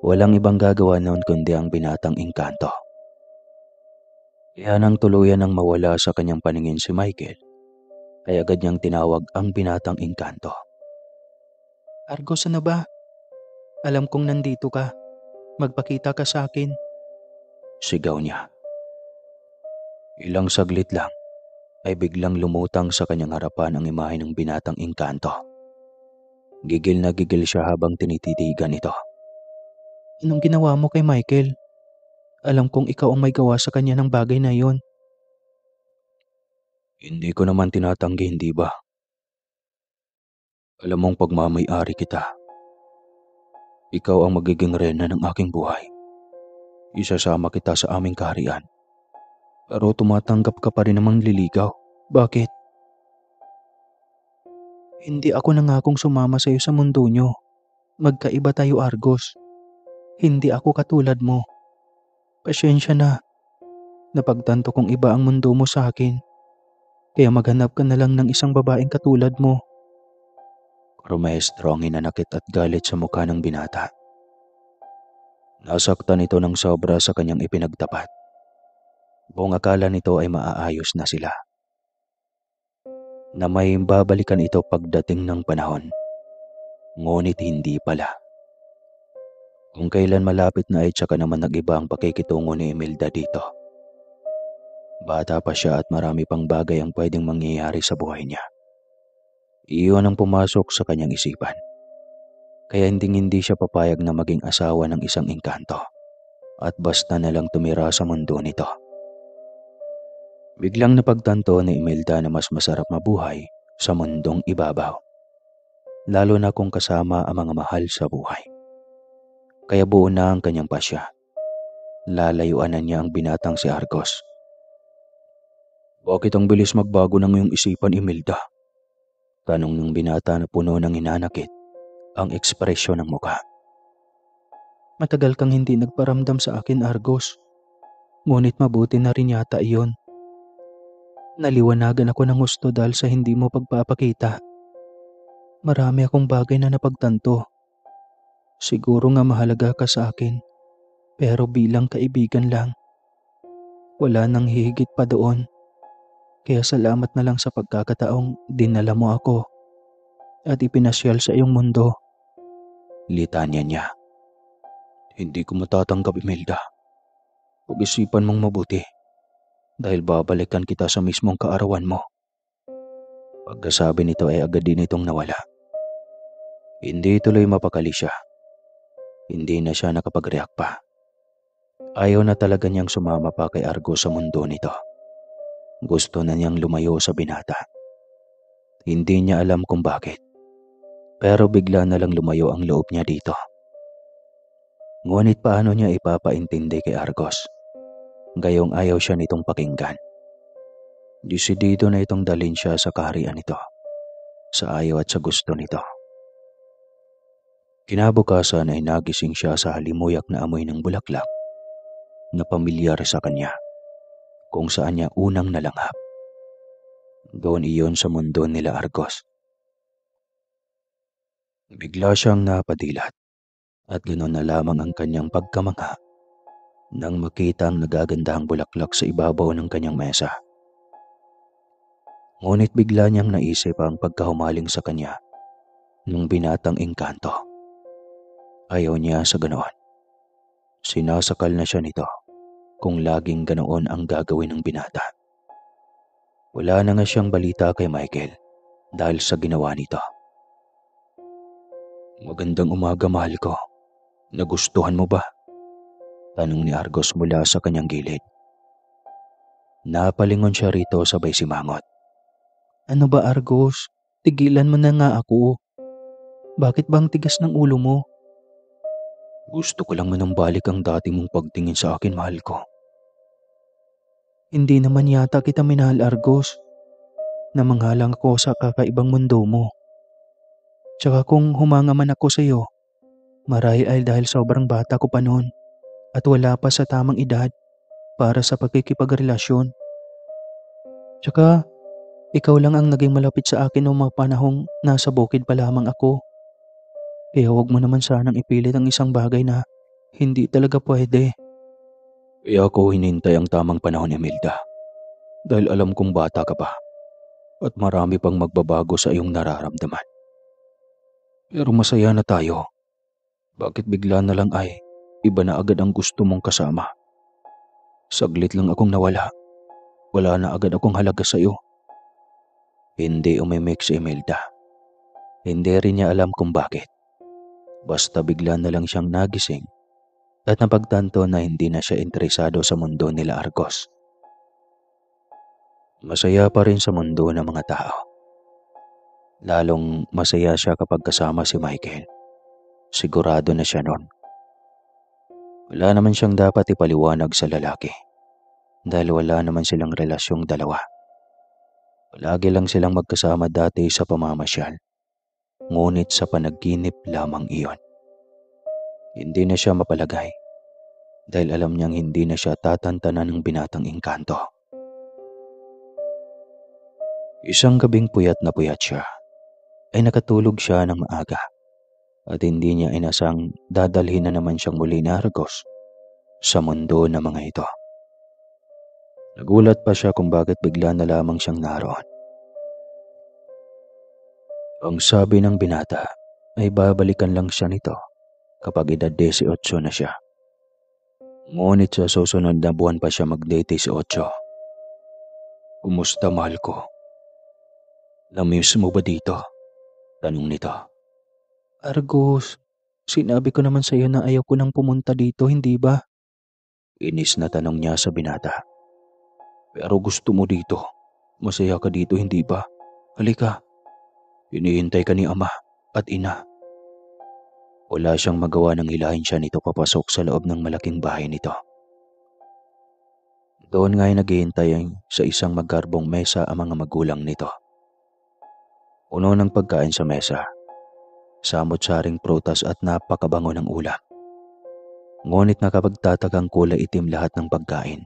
Walang ibang gagawa noon kundi ang binatang engkanto. Kaya nang tuluyan ng mawala sa kanyang paningin si Michael, ay agad niyang tinawag ang binatang engkanto.
Argos, ano ba? Alam kong nandito ka. Magpakita ka sa akin.
Sigaw niya. Ilang saglit lang ay biglang lumutang sa kanyang harapan ang imahe ng binatang engkanto. Gigil na gigil siya habang tinititigan ito.
Anong ginawa mo kay Michael? Alam kong ikaw ang may gawa sa kanya ng bagay na yon.
Hindi ko naman tinatanggi, hindi ba? Alam mong pagmamay-ari kita. Ikaw ang magiging reyna ng aking buhay. Isasama kita sa aming kaharian. Pero tumatanggap ka pa rin namang liligaw. Bakit?
Hindi ako nangakong sumama sa iyo sa mundo nyo. Magkaiba tayo, Argos. Hindi ako katulad mo. Pasensya na. Napagtanto kong iba ang mundo mo sa akin. Kaya maghanap ka na lang ng isang babaeng katulad mo.
Rumestro ang hinanakit at galit sa mukha ng binata. Nasaktan ito ng sobra sa kanyang ipinagtapat. Buong akala nito ay maaayos na sila. Na may babalikan ito pagdating ng panahon. Ngunit hindi pala. Kung kailan malapit na ay tsaka naman nag-iba ang pakikitungo ni Imelda dito. Bata pa siya at marami pang bagay ang pwedeng mangyayari sa buhay niya. Iyon ang pumasok sa kanyang isipan. Kaya hindi siya papayag na maging asawa ng isang engkanto at basta na lang tumira sa mundo nito. Biglang napagtanto ni Imelda na mas masarap mabuhay sa mundong ibabaw. Lalo na kung kasama ang mga mahal sa buhay. Kaya buo na ang kanyang pasya. Lalayuan na niya ang binatang si Argos. Bakit ang bilis magbago ng iyong isipan, Imelda? Tanong ng binata na puno ng hinanakit ang ekspresyon ng mukha.
Matagal kang hindi nagparamdam sa akin, Argos. Ngunit mabuti na rin yata iyon. Naliwanagan ako ng gusto dahil sa hindi mo pagpapakita. Marami akong bagay na napagtanto. Siguro nga mahalaga ka sa akin, pero bilang kaibigan lang. Wala nang hihigit pa doon. Kaya salamat na lang sa pagkakataong dinala mo ako at ipinasyal sa iyong mundo.
Litanya niya. Hindi ko matatanggap, Imelda. Pag-isipan mong mabuti dahil babalikan kita sa mismong kaarawan mo. Pagkasabi nito ay agad din itong nawala. Hindi tuloy mapakali siya. Hindi na siya nakapag-react pa. Ayaw na talaga niyang sumama pa kay Argos sa mundo nito. Gusto na niyang lumayo sa binata. Hindi niya alam kung bakit. Pero bigla na lang lumayo ang loob niya dito. Ngunit paano niya ipapaintindi kay Argos? Gayong ayaw siya nitong pakinggan. Desidido na itong dalhin siya sa kaharian nito. Sa ayaw at sa gusto nito. Kinabukasan ay nagising siya sa halimuyak na amoy ng bulaklak na pamilyar sa kanya. Kung saan niya unang nalanghap. Doon iyon sa mundo nila Argos. Bigla siyang napadilat at ganoon na lamang ang kanyang pagkamangha nang makita ang nagagandahang bulaklak sa ibabaw ng kanyang mesa. Ngunit bigla niyang naisip ang pagkahumaling sa kanya ng binatang engkanto. Ayaw niya sa ganoon. Sinasakal na siya nito. Kung laging ganoon ang gagawin ng binata. Wala na nga siyang balita kay Michael dahil sa ginawa nito.
Magandang umaga, mahal ko. Nagustuhan mo ba? Tanong ni Argos mula sa kanyang gilid. Napalingon siya rito sabay simangot.
Ano ba Argos? Tigilan mo na nga ako. Bakit bang tigas ng ulo mo?
Gusto ko lang manumbalik ang dati mong pagtingin sa akin, mahal ko.
Hindi naman yata kita minahal Argos. Namanghalang ako sa kakaibang mundo mo. Tsaka kung humanga man ako sa iyo, marahil ay dahil sobrang bata ko pa noon at wala pa sa tamang edad para sa pagkikipagrelasyon. Tsaka ikaw lang ang naging malapit sa akin noong mga panahong nasa bukid pa lamang ako. Kaya huwag mo naman sanang ipilit ang isang bagay na hindi talaga pwede.
Kaya ako hinintay ang tamang panahon, Imelda. Dahil alam kong bata ka pa at marami pang magbabago sa iyong nararamdaman. Pero masaya na tayo. Bakit bigla na lang ay iba na agad ang gusto mong kasama? Saglit lang akong nawala. Wala na agad akong halaga sa iyo. Hindi umimik si Imelda. Hindi rin niya alam kung bakit. Basta bigla na lang siyang nagising at napagtanto na hindi na siya interesado sa mundo nila Argos. Masaya pa rin sa mundo ng mga tao. Lalong masaya siya kapag kasama si Michael. Sigurado na siya nun. Wala naman siyang dapat ipaliwanag sa lalaki dahil wala naman silang relasyong dalawa. Palagi lang silang magkasama dati sa pamamasyal, ngunit sa panaginip lamang iyon. Hindi na siya mapalagay dahil alam niyang hindi na siya tatantanan ng binatang engkanto. Isang gabing puyat na puyat siya ay nakatulog siya ng maaga at hindi niya inasang dadalhin na naman siyang muli na Argos sa mundo ng mga ito. Nagulat pa siya kung bakit bigla na lamang siyang naroon. Ang sabi ng binata ay babalikan lang siya nito kapag edad 18 na siya. Ngunit sa susunod na buwan pa siya mag-18. Kumusta, mahal ko? Namiss mo ba dito? Tanong nito.
Argos, sinabi ko naman sa iyo na ayaw ko nang pumunta dito, hindi ba?
Inis na tanong niya sa binata. Pero gusto mo dito. Masaya ka dito, hindi ba? Halika. Hinihintay ka ni ama at ina. Wala siyang magawa nang hilahin siya nito papasok sa loob ng malaking bahay nito. Doon nga'y naghihintay sa isang magkarbong mesa ang mga magulang nito. Puno ng pagkain sa mesa, samot-saring prutas at napakabango ng ulam. Ngunit nakapagtatakang kulay itim lahat ng pagkain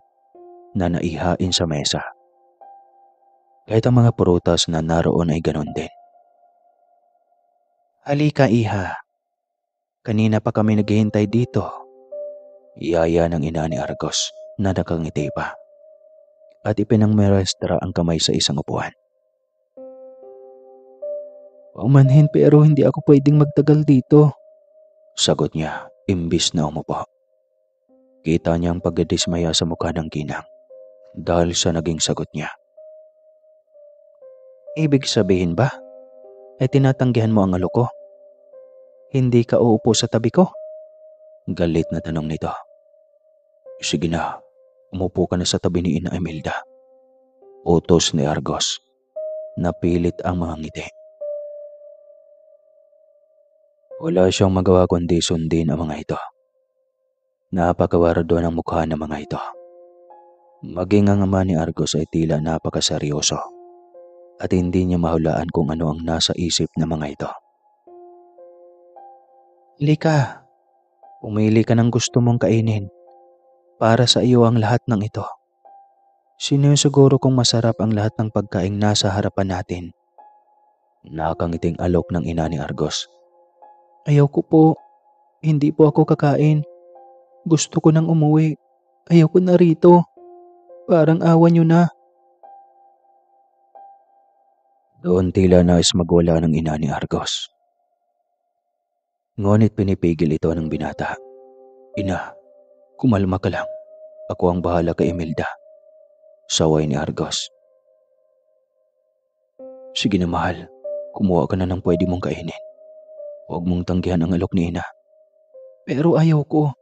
na naihain sa mesa. Kahit ang mga prutas na naroon ay ganon din.
Halika iha. Kanina pa kami naghihintay dito.
Iyaya ng ina ni Argos na nakangiti pa at ipinangmerestra ang kamay sa isang upuan.
Paumanhin pero hindi ako pwedeng magtagal dito.
Sagot niya imbis na umupo. Kita niyang pagdidismaya sa mukha ng ginang dahil sa naging sagot niya.
Ibig sabihin ba ay tinatanggihan mo ang alok ko? Hindi ka uupo sa tabi ko?
Galit na tanong nito. Sige na, umupo ka na sa tabi ni Ina Imelda. Utos ni Argos. Napilit ang mga ngiti. Wala siyang magawa kundi sundin ang mga ito. Napakawardo ng mukha ng mga ito. Maging ang ama ni Argos ay tila napakaseryoso at hindi niya mahulaan kung ano ang nasa isip ng mga ito.
Halika, pumili ka ng gusto mong kainin. Para sa iyo ang lahat ng ito. Sinusiguro kong masarap ang lahat ng pagkaing nasa harapan natin.
Nakangiting alok ng ina ni Argos.
Ayaw ko po. Hindi po ako kakain. Gusto ko nang umuwi. Ayaw ko na rito. Parang awa niyo na.
Doon tila nais magwala ng ina ni Argos. Ngunit pinipigil ito ng binata. Ina, kumalma ka lang. Ako ang bahala kay Imelda. Saway ni Argos. Sige na mahal, kumuha ka na ng pwede mong kainin.
Huwag mong tanggihan ang alok ni ina.
Pero ayaw ko.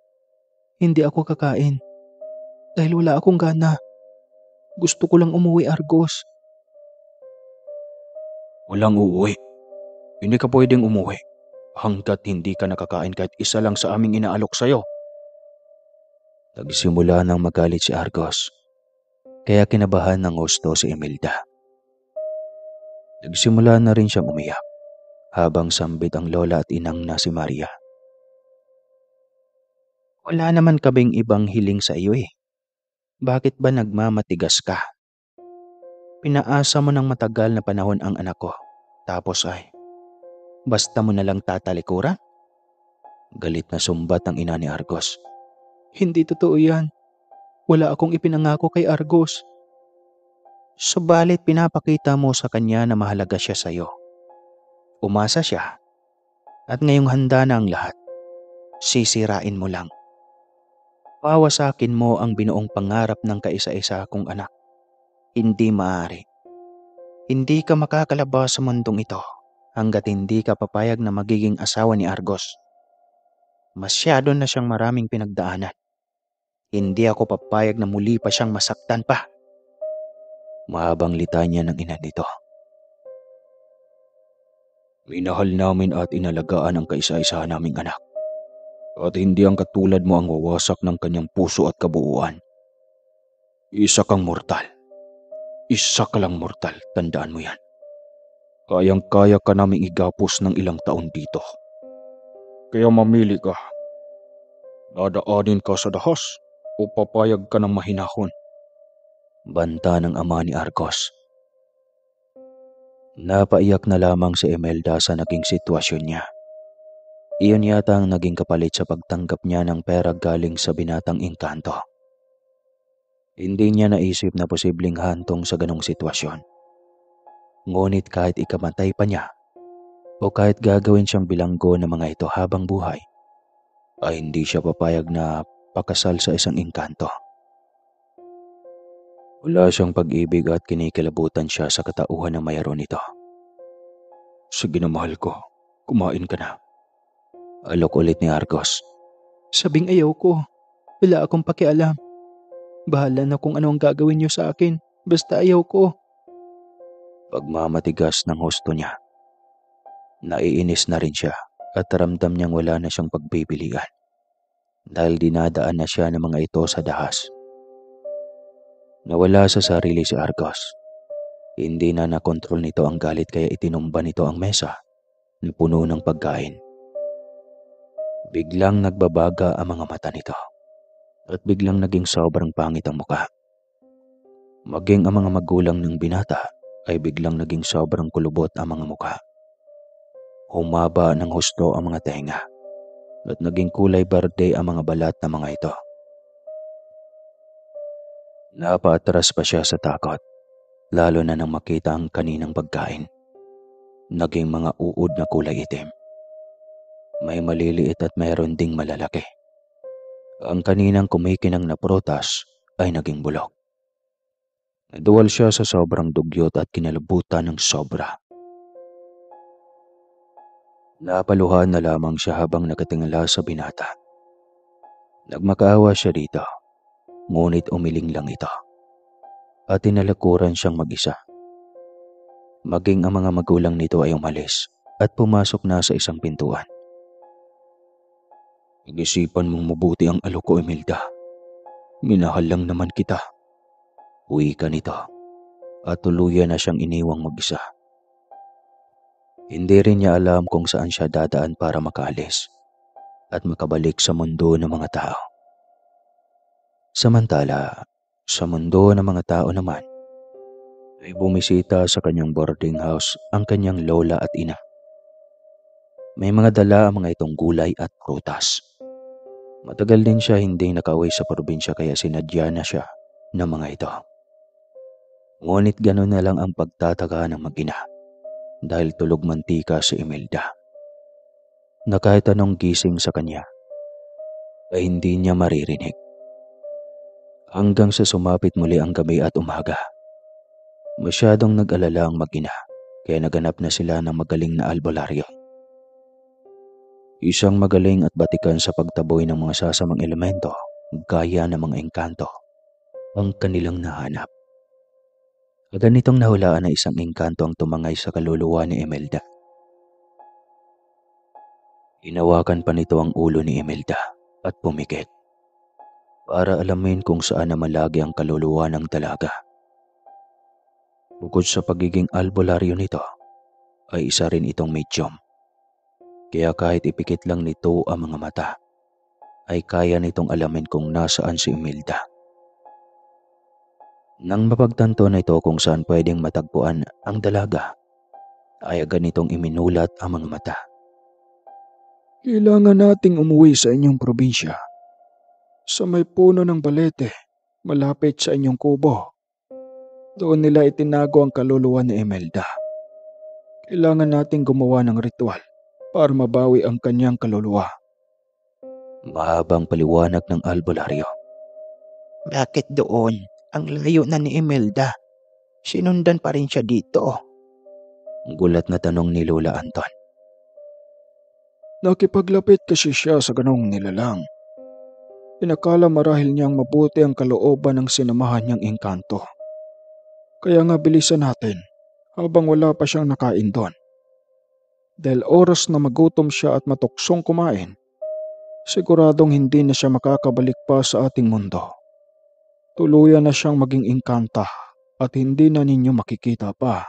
Hindi ako kakain. Dahil wala akong gana. Gusto ko lang umuwi, Argos.
Walang uuwi. Hindi ka pwedeng umuwi hanggat hindi ka nakakain kahit isa lang sa aming inaalok sa'yo.
Nagsimula nang magalit si Argos, kaya kinabahan ng husto si Imelda. Nagsimula na rin siyang umiyak habang sambit ang lola at inang na si Maria.
Wala naman kaming ibang hiling sa iyo eh. Bakit ba nagmamatigas ka? Pinaasa mo ng matagal na panahon ang anak ko. Tapos ay, basta mo na lang tatalikuran?
Galit na sumbat ang ina ni Argos.
Hindi totoo yan. Wala akong ipinangako kay Argos. Subalit pinapakita mo sa kanya na mahalaga siya sa'yo. Umasa siya. At ngayong handa na ang lahat, sisirain mo lang. Pawasakin mo ang binuong pangarap ng kaisa-isa kong anak. Hindi maaari. Hindi ka makakalabas sa mundong ito hanggat hindi ka papayag na magiging asawa ni Argos. Masyado na siyang maraming pinagdaanan. Hindi ako papayag na muli pa siyang masaktan pa.
Mahabang litanya ng ina nito.
Minahal namin at inalagaan ang kaisa-isa naming anak. At hindi ang katulad mo ang wawasak ng kanyang puso at kabuuan. Isa kang mortal. Isa ka lang mortal, tandaan mo yan. Kayang-kaya ka naming igapos ng ilang taon dito. Kaya mamili ka. Dadaanin ka sa dahas o papayag ka ng mahinahon.
Banta ng ama ni Argos. Napaiyak na lamang si Imelda sa naging sitwasyon niya. Iyon yata ang naging kapalit sa pagtanggap niya ng pera galing sa binatang engkanto. Hindi niya naisip na posibleng hantong sa ganong sitwasyon. Ngunit kahit ikamatay pa niya o kahit gagawin siyang bilanggo ng mga ito habang buhay, ay hindi siya papayag na pakasal sa isang engkanto. Wala siyang pag-ibig at kinikilabutan siya sa katauhan ng mayroon nito.
Sige na mahal ko, kumain ka na.
Alok ulit ni Argos.
Sabing ayaw ko. Wala akong pakialam. Bahala na kung ano ang gagawin niyo sa akin. Basta ayaw ko.
Pagmamatigas ng husto niya. Naiinis na rin siya at ramdam niyang wala na siyang pagpipilian. Dahil dinadaan na siya ng mga ito sa dahas. Nawala sa sarili si Argos. Hindi na nakontrol nito ang galit kaya itinumba nito ang mesa na puno ng pagkain. Biglang nagbabaga ang mga mata nito at biglang naging sobrang pangit ang muka. Maging ang mga magulang ng binata ay biglang naging sobrang kulubot ang mga muka. Humaba ng husto ang mga tenga at naging kulay berde ang mga balat ng mga ito. Napaatras pa siya sa takot, lalo na nang makita ang kaninang pagkain. Naging mga uod na kulay itim. May maliliit at mayroon ding malalaki. Ang kaninang kumikinang na prutas ay naging bulok. Naduwal siya sa sobrang dugyot at kinalabutan ng sobra. Napaluhan na lamang siya habang nakatingala sa binata. Nagmakaawa siya dito. Ngunit umiling lang ito at tinalakuran siyang mag-isa. Maging ang mga magulang nito ay umalis at pumasok na sa isang pintuan.
Pag-isipan mong mabuti ang alok ko, Imelda. Minahal lang naman kita.
Uwi ka nito at tuluyan na siyang iniwang mag-isa. Hindi rin niya alam kung saan siya dadaan para makaalis at makabalik sa mundo ng mga tao. Samantala, sa mundo ng mga tao naman, ay bumisita sa kanyang boarding house ang kanyang lola at ina. May mga dala ang mga itong gulay at prutas. Matagal din siya hindi nakauwi sa probinsya kaya sinadya na siya ng mga ito. Ngunit gano'n na lang ang pagtataka ng mag-ina dahil tulog mantika si Imelda. Na kahit anong gising sa kanya ay hindi niya maririnig. Hanggang sa sumapit muli ang gabi at umaga. Masyadong nag-alala ang mag-ina kaya naganap na sila ng magaling na albularyo. Isang magaling at batikan sa pagtaboy ng mga sasamang elemento gaya ng mga engkanto ang kanilang nahanap. Ganitong nahulaan na isang engkanto ang tumangay sa kaluluwa ni Imelda. Hinawakan pa nito ang ulo ni Imelda at pumikit para alamin kung saan namalagi ang kaluluwa ng dalaga. Bukod sa pagiging albularyo nito, ay isa rin itong medium. Kaya kahit ipikit lang nito ang mga mata, ay kaya nitong alamin kung nasaan si Imelda. Nang mapagtanto na ito kung saan pwedeng matagpuan ang dalaga, ay agad nitong iminulat ang mga mata.
Kailangan nating umuwi sa inyong probinsya. Sa may puno ng balete, malapit sa inyong kubo. Doon nila itinago ang kaluluwa ni Imelda. Kailangan nating gumawa ng ritual para mabawi ang kanyang kaluluwa.
Mahabang paliwanag ng albularyo.
Bakit doon? Ang layo na ni Imelda. Sinundan pa rin siya dito.
Gulat na tanong ni Lola Anton.
Nakipaglapit kasi siya sa ganong nilalang. Inakala marahil niyang mabuti ang kalooban ng sinamahan niyang engkanto. Kaya nga bilisan natin habang wala pa siyang nakain doon. Dahil oras na magutom siya at matuksong kumain, siguradong hindi na siya makakabalik pa sa ating mundo. Tuluyan na siyang maging engkanta at hindi na ninyo makikita pa.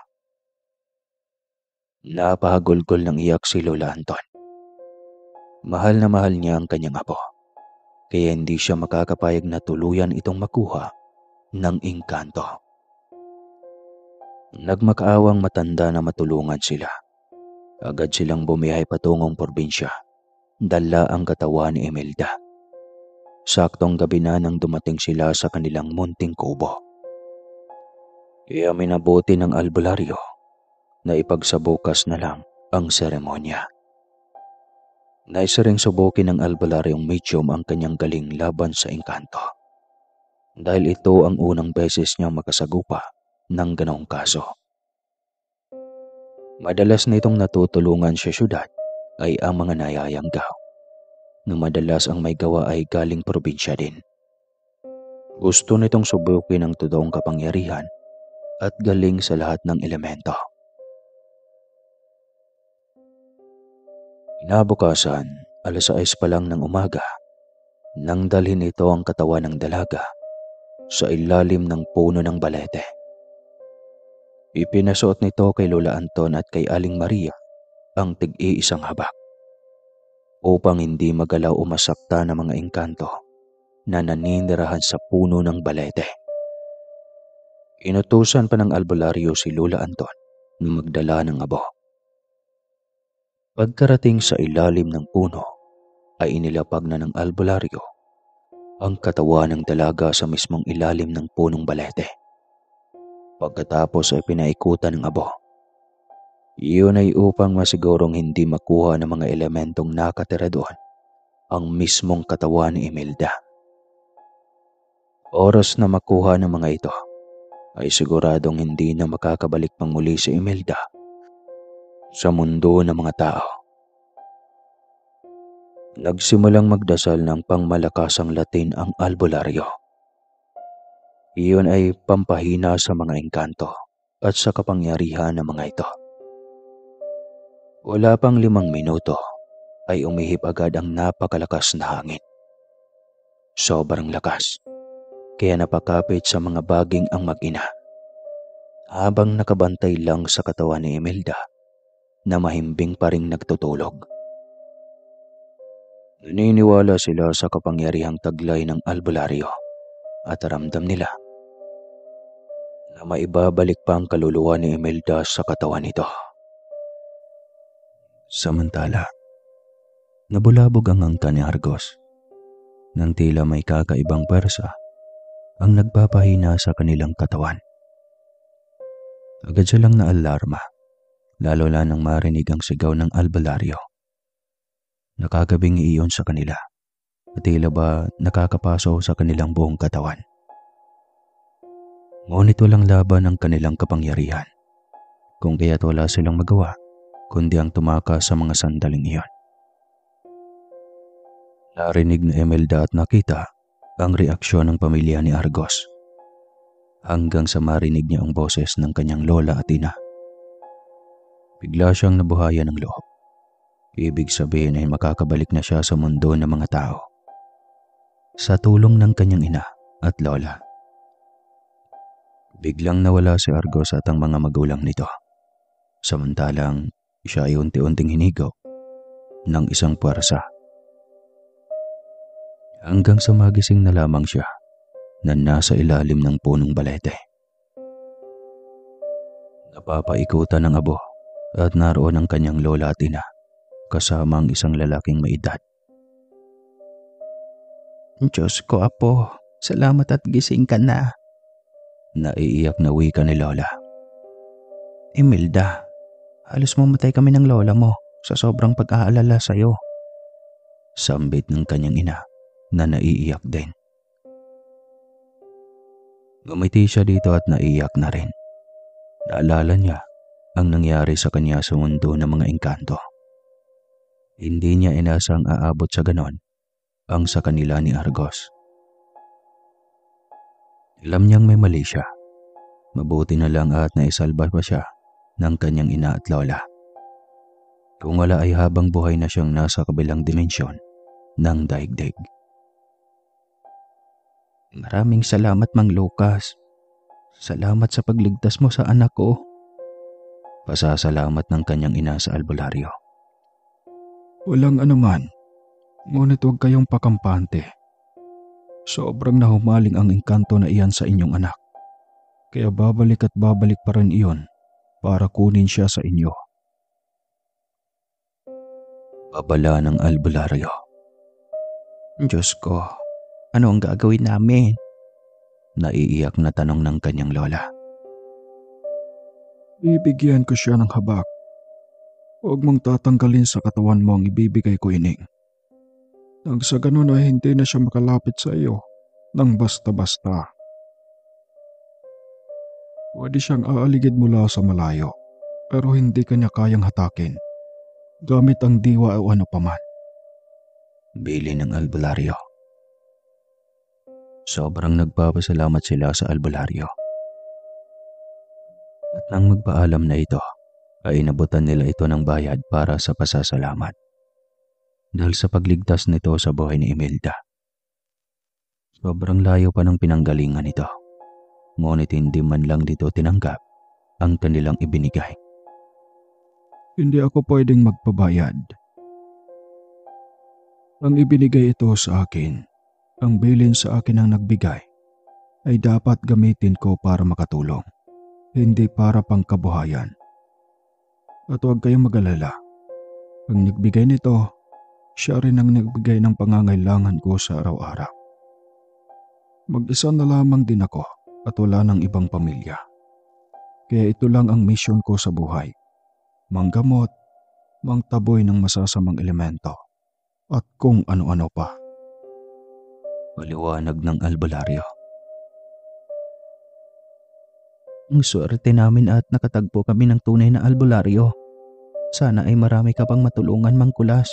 Napahagulgol ng iyak si Lola Anton. Mahal na mahal niya ang kanyang apo, kaya hindi siya makakapayag na tuluyan itong makuha ng engkanto. Nagmakaawang matanda na matulungan sila. Agad silang bumiyahe patungong probinsya. Dala ang katawan ni Imelda. Saktong gabi na nang dumating sila sa kanilang munting kubo. Kaya minabuti ng albularyo na ipagsabukas na lang ang seremonya. Naisa ring subukin ng albularyong medium ang kanyang galing laban sa engkanto. Dahil ito ang unang beses niyang makasagupa ng ganong kaso. Madalas nitong natutulungan sa syudad ay ang mga nayayanggaw, na madalas ang may gawa ay galing probinsya din. Gusto nitong subukin ang totoong kapangyarihan at galing sa lahat ng elemento. Kinabukasan, 6:00 pa lang ng umaga, nang dalhin ito ang katawan ng dalaga sa ilalim ng puno ng balete. Ipinasuot nito kay Lola Anton at kay Aling Maria ang tig-iisang habak upang hindi magalaw o masakta ng mga engkanto na naninirahan sa puno ng balete. Inutusan pa ng albularyo si Lola Anton na magdala ng abo. Pagkarating sa ilalim ng puno, ay inilapag na ng albularyo ang katawan ng dalaga sa mismong ilalim ng punong balete. Pagkatapos ay pinaikutan ng abo. Iyon ay upang masigurong hindi makuha ng mga elementong nakatira doon ang mismong katawan ni Imelda. Oras na makuha ng mga ito, ay siguradong hindi na makakabalik pang muli si Imelda sa mundo ng mga tao. Nagsimulang magdasal ng pangmalakasang Latin ang albularyo. Iyon ay pampahina sa mga engkanto at sa kapangyarihan ng mga ito. Wala pang 5 minuto ay umihip agad ang napakalakas na hangin. Sobrang lakas, kaya napakapit sa mga baging ang mag-ina. Habang nakabantay lang sa katawan ni Imelda na mahimbing pa ring nagtutulog. Naniniwala sila sa kapangyarihang taglay ng albularyo at ramdam nila na maibabalik pa ang kaluluwa ni Imelda sa katawan nito. Samantala, nabulabog ang angka ni Argos nang tila may kakaibang pwersa ang nagpapahina sa kanilang katawan. Agad silang naalarma, lalo na nang marinig ang sigaw ng albularyo. Nakagabing iyon sa kanila at tila ba nakakapaso sa kanilang buong katawan. Ngunit walang laban ang kanilang kapangyarihan, kung kaya't wala silang magawa kundi ang tumakas sa mga sandaling iyon. Narinig ni Imelda at nakita ang reaksyon ng pamilya ni Argos. Hanggang sa marinig niya ang boses ng kanyang lola at ina. Bigla siyang nabuhayan ng loob. Ibig sabihin ay makakabalik na siya sa mundo ng mga tao. Sa tulong ng kanyang ina at lola. Biglang nawala si Argos at ang mga magulang nito. Samantalang siya ay unti-unting hinigo ng isang puwersa. Hanggang sa magising na lamang siya na nasa ilalim ng punong balete. Napapaikutan ng abo at naroon ang kanyang lola at ina kasama ang isang lalaking may edad.
Diyos ko, apo, salamat at gising ka na.
Naiiyak na wika ni Lola.
Imelda, halos mamatay kami ng lola mo sa sobrang pag-aalala sa'yo.
Sambit ng kanyang ina na naiiyak din. Gumiti siya dito at naiiyak na rin. Naalala niya ang nangyari sa kanya sa mundo ng mga engkanto. Hindi niya inasang aabot sa ganon ang sa kanila ni Argos. Alam niyang may mali siya. Mabuti na lang at naisalba pa siya ng kanyang ina at lola. Kung wala ay habang buhay na siyang nasa kabilang dimensyon ng daigdig.
Maraming salamat, Mang Lucas. Salamat sa pagligtas mo sa anak ko.
Pasasalamat ng kanyang ina sa albularyo.
Walang anuman, ngunit huwag kayong pakampante. Sobrang nahumaling ang engkanto na iyan sa inyong anak. Kaya babalik at babalik pa rin iyon para kunin siya sa inyo.
Babala ng albularyo.
Diyos ko, ano ang gagawin namin?
Naiiyak na tanong ng kanyang lola.
Bibigyan ko siya ng habak. Huwag mong tatanggalin sa katawan mo ang ibibigay ko, ining. Nang sa ganun ay hindi na siya makalapit sa iyo nang basta-basta. Pwede siyang aaligid mula sa malayo pero hindi kanya kayang hatakin gamit ang diwa o ano paman.
Bili ng albularyo. Sobrang nagpapasalamat sila sa albularyo. At nang magpaalam na ito, ay inabutan nila ito ng bayad para sa pasasalamat. Dahil sa pagligtas nito sa buhay ni Imelda. Sobrang layo pa ng pinanggalingan nito. Ngunit hindi man lang dito tinanggap ang kanilang ibinigay.
Hindi ako pwedeng magpabayad. Ang ibinigay ito sa akin, ang bilin sa akin ang nagbigay, ay dapat gamitin ko para makatulong, hindi para pangkabuhayan. At huwag kayong mag-alala. Ang nagbigay nito, siya rin ang nagbigay ng pangangailangan ko sa araw-araw. Mag-isa na lamang din ako at wala ng ibang pamilya. Kaya ito lang ang mission ko sa buhay. Manggamot, mangtaboy ng masasamang elemento, at kung ano-ano pa.
Paliwanag ng albularyo.
Ang swerte namin at nakatagpo kami ng tunay na albularyo. Sana ay marami ka pang matulungan, Mang Kulas.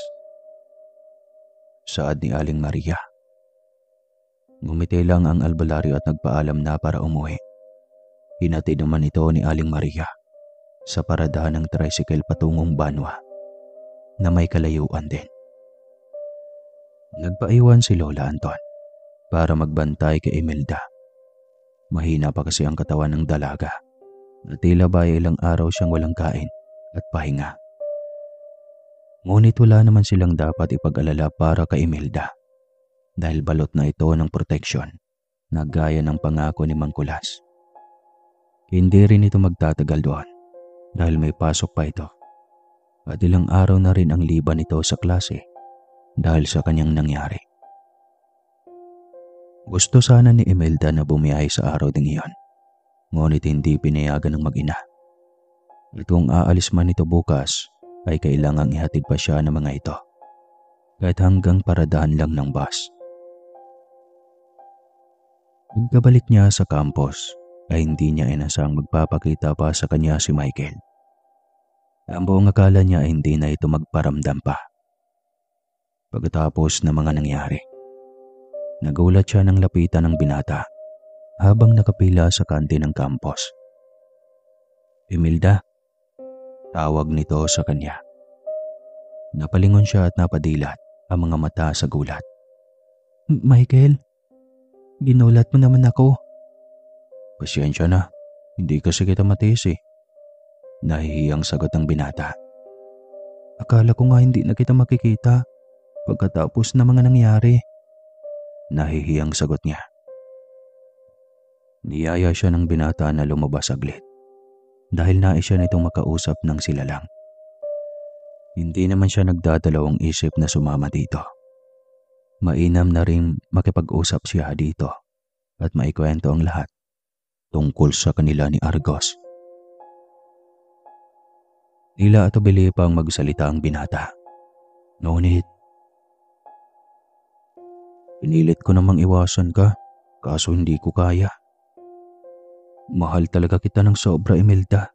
Saad ni Aling Maria. Ngumiti lang ang albularyo at nagpaalam na para umuwi. Hinatid naman ito ni Aling Maria sa paradahan ng tricycle patungong Banwa na may kalayuan din. Nagpaiwan si Lola Anton para magbantay kay Imelda. Mahina pa kasi ang katawan ng dalaga na tila ba ilang araw siyang walang kain at pahinga. Ngunit wala naman silang dapat ipag-alala para kay Imelda dahil balot na ito ng proteksyon na gaya ng pangako ni Mang Kulas. Hindi rin ito magtatagal doon dahil may pasok pa ito at ilang araw na rin ang liban nito sa klase dahil sa kanyang nangyari. Gusto sana ni Imelda na bumiyahe sa araw ding iyon, ngunit hindi pinayagan ng mag-ina. At kung aalis man ito bukas, ay kailangang ihatid pa siya ng mga ito, kahit hanggang paradahan lang ng bus. Pagkabalik niya sa campus, ay hindi niya inasang magpapakita pa sa kanya si Michael. Ang buong akala niya ay hindi na ito magparamdam pa. Pagkatapos ng mga nangyari, nagulat siya nang lapitan ng binata habang nakapila sa kantin ng campus. "Imelda," tawag nito sa kanya. Napalingon siya at napadilat ang mga mata sa gulat.
Michael, ginulat mo naman ako.
"Pasensya na, hindi kasi kita matiis eh." Nahihiyang sagot ng binata.
Akala ko nga hindi na kita makikita pagkatapos ng mga nangyari.
Nahihiyang sagot niya. Niyaya siya ng binata na lumabas saglit dahil nais siya nitong makausap ng sila lang. Hindi naman siya nagdadalawang isip na sumama dito. Mainam na rin makipag-usap siya dito at maikwento ang lahat tungkol sa kanila ni Argos. Tila atubili pang magsalita ang binata. Ngunit, pinilit ko namang iwasan ka, kaso hindi ko kaya. Mahal talaga kita ng sobra, Imelda.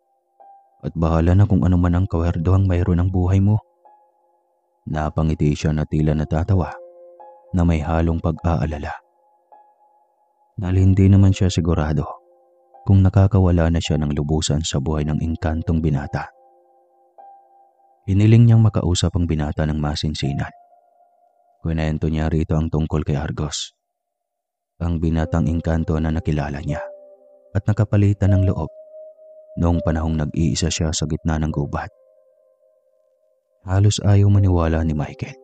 At bahala na kung ano man ang kawerdohang mayroon ng buhay mo. Napangiti siya na tila natatawa na may halong pag-aalala. Dahil hindi naman siya sigurado kung nakakawala na siya ng lubusan sa buhay ng engkantong binata. Hiniling niyang makausap ang binata ng masinsinan. Kwento niya rito ang tungkol kay Argos, ang binatang engkanto na nakilala niya at nakapalitan ng loob noong panahong nag-iisa siya sa gitna ng gubat. Halos ayaw maniwala ni Michael.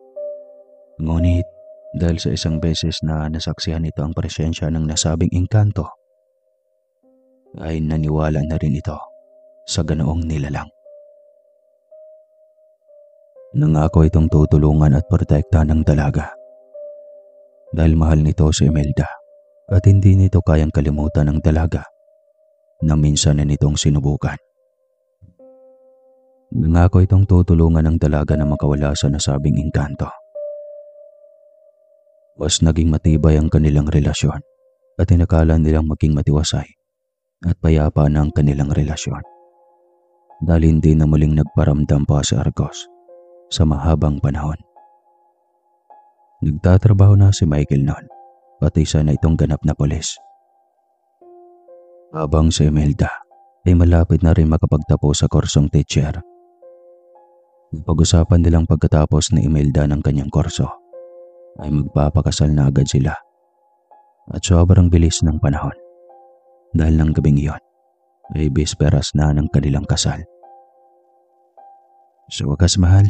Ngunit dahil sa isang beses na nasaksihan nito ang presensya ng nasabing engkanto, ay naniwala na rin ito sa ganoong nilalang. Nangako itong tutulungan at protektahan ng dalaga dahil mahal nito si Imelda at hindi nito kayang kalimutan ng dalaga na minsan na nitong sinubukan. Nangako itong tutulungan ng dalaga na makawala sa nasabing engkanto. Mas naging matibay ang kanilang relasyon at inakala nilang maging matiwasay at payapa na ang kanilang relasyon dahil hindi na muling nagparamdam pa si Argos sa mahabang panahon. Nagtatrabaho na si Michael noon, pati isa na itong ganap na pulis. Habang si Imelda ay malapit na rin makapagtapos sa kursong teacher. Pag-usapan nilang pagkatapos ni Imelda ng kanyang kurso ay magpapakasal na agad sila. At sobrang bilis ng panahon dahil ng gabing iyon ay bisperas na ng kanilang kasal. Sa wakas, mahal,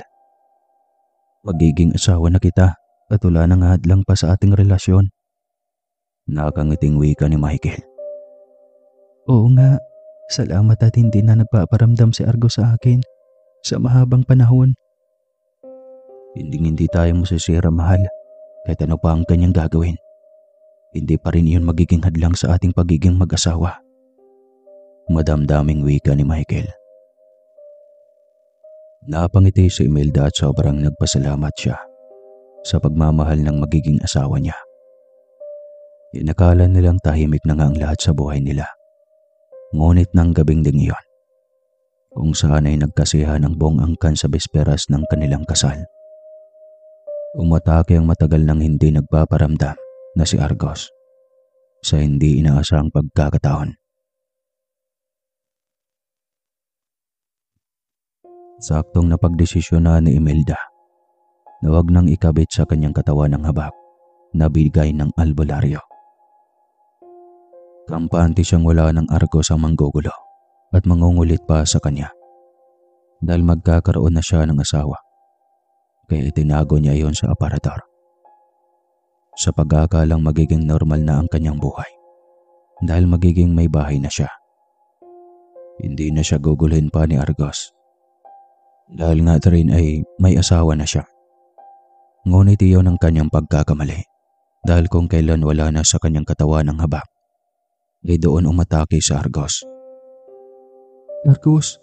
magiging asawa na kita at wala nang hadlang pa sa ating relasyon. Nakangiting wika ni Michael.
Oo nga, salamat at hindi na nagpaparamdam si Argos sa akin sa mahabang panahon.
Hindi tayo masisira, mahal. Kahit ano pa ang kanyang gagawin, hindi pa rin iyon magiging hadlang sa ating pagiging mag-asawa. Madamdaming wika ni Michael. Napangiti si Imelda at sobrang nagpasalamat siya sa pagmamahal ng magiging asawa niya. Inakala nilang tahimik na nga ang lahat sa buhay nila. Ngunit ng gabing ding iyon, kung saan ay nagkasiyahan ang buong angkan sa bisperas ng kanilang kasal, umatake ang matagal nang hindi nagpaparamdam na si Argos sa hindi inaasahang pagkakataon. Saktong napagdesisyonan ni Imelda na wag nang ikabit sa kanyang katawan ang habak na bigay ng albularyo. Kampante siyang wala ng Argos ang manggugulo at mangungulit pa sa kanya dahil magkakaroon na siya ng asawa. Kaya itinago niya iyon sa aparador sa pag-aakalang magiging normal na ang kanyang buhay dahil magiging may bahay na siya. Hindi na siya gugulhin pa ni Argos dahil nga rin ay may asawa na siya. Ngunit iyon ang kanyang pagkakamali dahil kung kailan wala na sa kanyang katawan ang habak, ay doon umatake sa Argos.
Argos!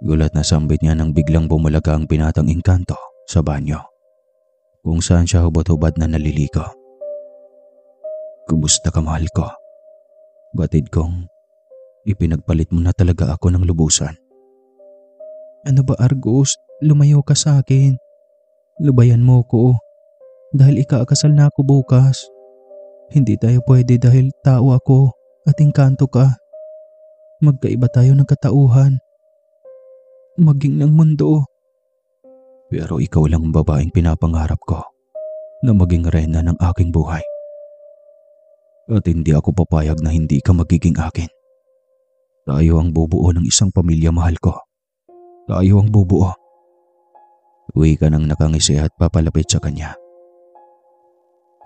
Gulat na sambit niya nang biglang bumulaga ang binatang engkanto sa banyo, kung saan siya hubot-hubad na naliligo. Kumusta ka, mahal ko? Batid kong ipinagpalit mo na talaga ako ng lubusan.
Ano ba, Argos? Lumayo ka sa akin. lubayan mo ko. Dahil ikakasal na ako bukas. Hindi tayo pwede dahil tao ako at engkanto ka. Magkaiba tayo ng katauhan. Maging ng mundo.
Pero ikaw lang ang babaeng pinapangarap ko na maging reyna ng aking buhay. At hindi ako papayag na hindi ka magiging akin. Tayo ang bubuo ng isang pamilya, mahal ko. Tayo ang bubuo. Uwi ka nang nakangisi at papalapit sa kanya.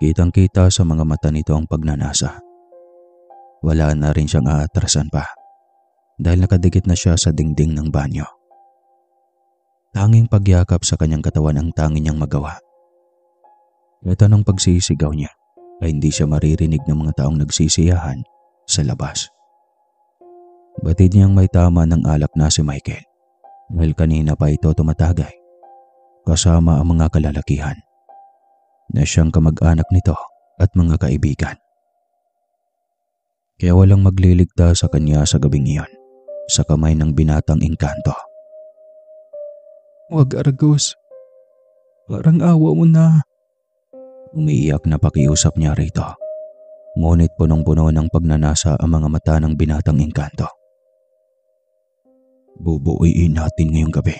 Kitang-kita sa mga mata nito ang pagnanasa. Wala na rin siyang aatrasan pa dahil nakadikit na siya sa dingding ng banyo. Tanging pagyakap sa kanyang katawan ang tanging niyang magawa. Ito ng pagsisigaw niya ay hindi siya maririnig ng mga taong nagsisiyahan sa labas. Batid niyang may tama ng alak na si Michael dahil kanina pa ito tumatagay kasama ang mga kalalakihan na siyang kamag-anak nito at mga kaibigan. Kaya walang magliligtas sa kanya sa gabing iyon sa kamay ng binatang engkanto.
Huwag, Argos. Parang awa mo na.
Umiiyak na pakiusap niya rito. Ngunit punong-puno ng pagnanasa ang mga mata ng binatang engkanto. Bubuuin natin ngayong gabi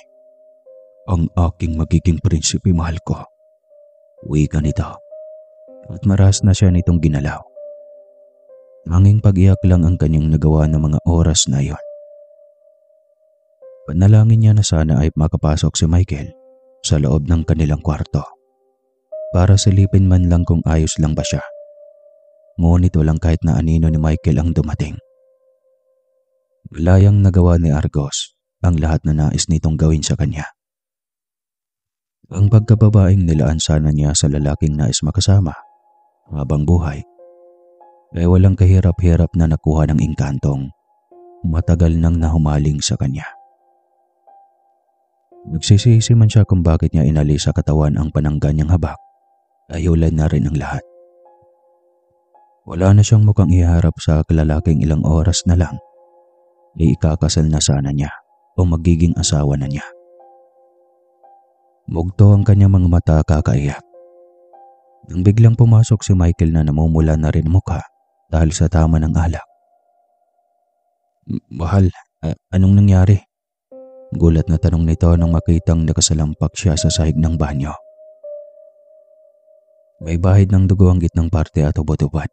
ang aking magiging prinsipe, mahal ko. Wika nito at maras na siya nitong ginalaw. Tanging pag-iyak lang ang kanyang nagawa ng mga oras na iyon. Panalangin niya na sana ay makapasok si Michael sa loob ng kanilang kwarto para silipin man lang kung ayos lang ba siya. Ngunit walang kahit na anino ni Michael ang dumating. Malayang nagawa ni Argos ang lahat na nais nitong gawin sa kanya. Ang pagkababaeng nilaan sana niya sa lalaking nais makasama habang buhay ay walang kahirap-hirap na nakuha ng engkantong matagal nang nahumaling sa kanya. Nagsisisi man siya kung bakit niya inalis sa katawan ang panangga niyang habak ay ulan na rin ang lahat. Wala na siyang mukhang iharap sa kalalaking ilang oras na lang ay ikakasal na sana niya o magiging asawa na niya. Mugto ang kanyang mga mata kakaiyak. Nang biglang pumasok si Michael na namumula na rin mukha dahil sa tama ng alak. Mahal, anong nangyari? Gulat na tanong nito nang makitang nakasalampak siya sa sahig ng banyo. May bahid ng dugo ang gitnang parte at ubod-ubad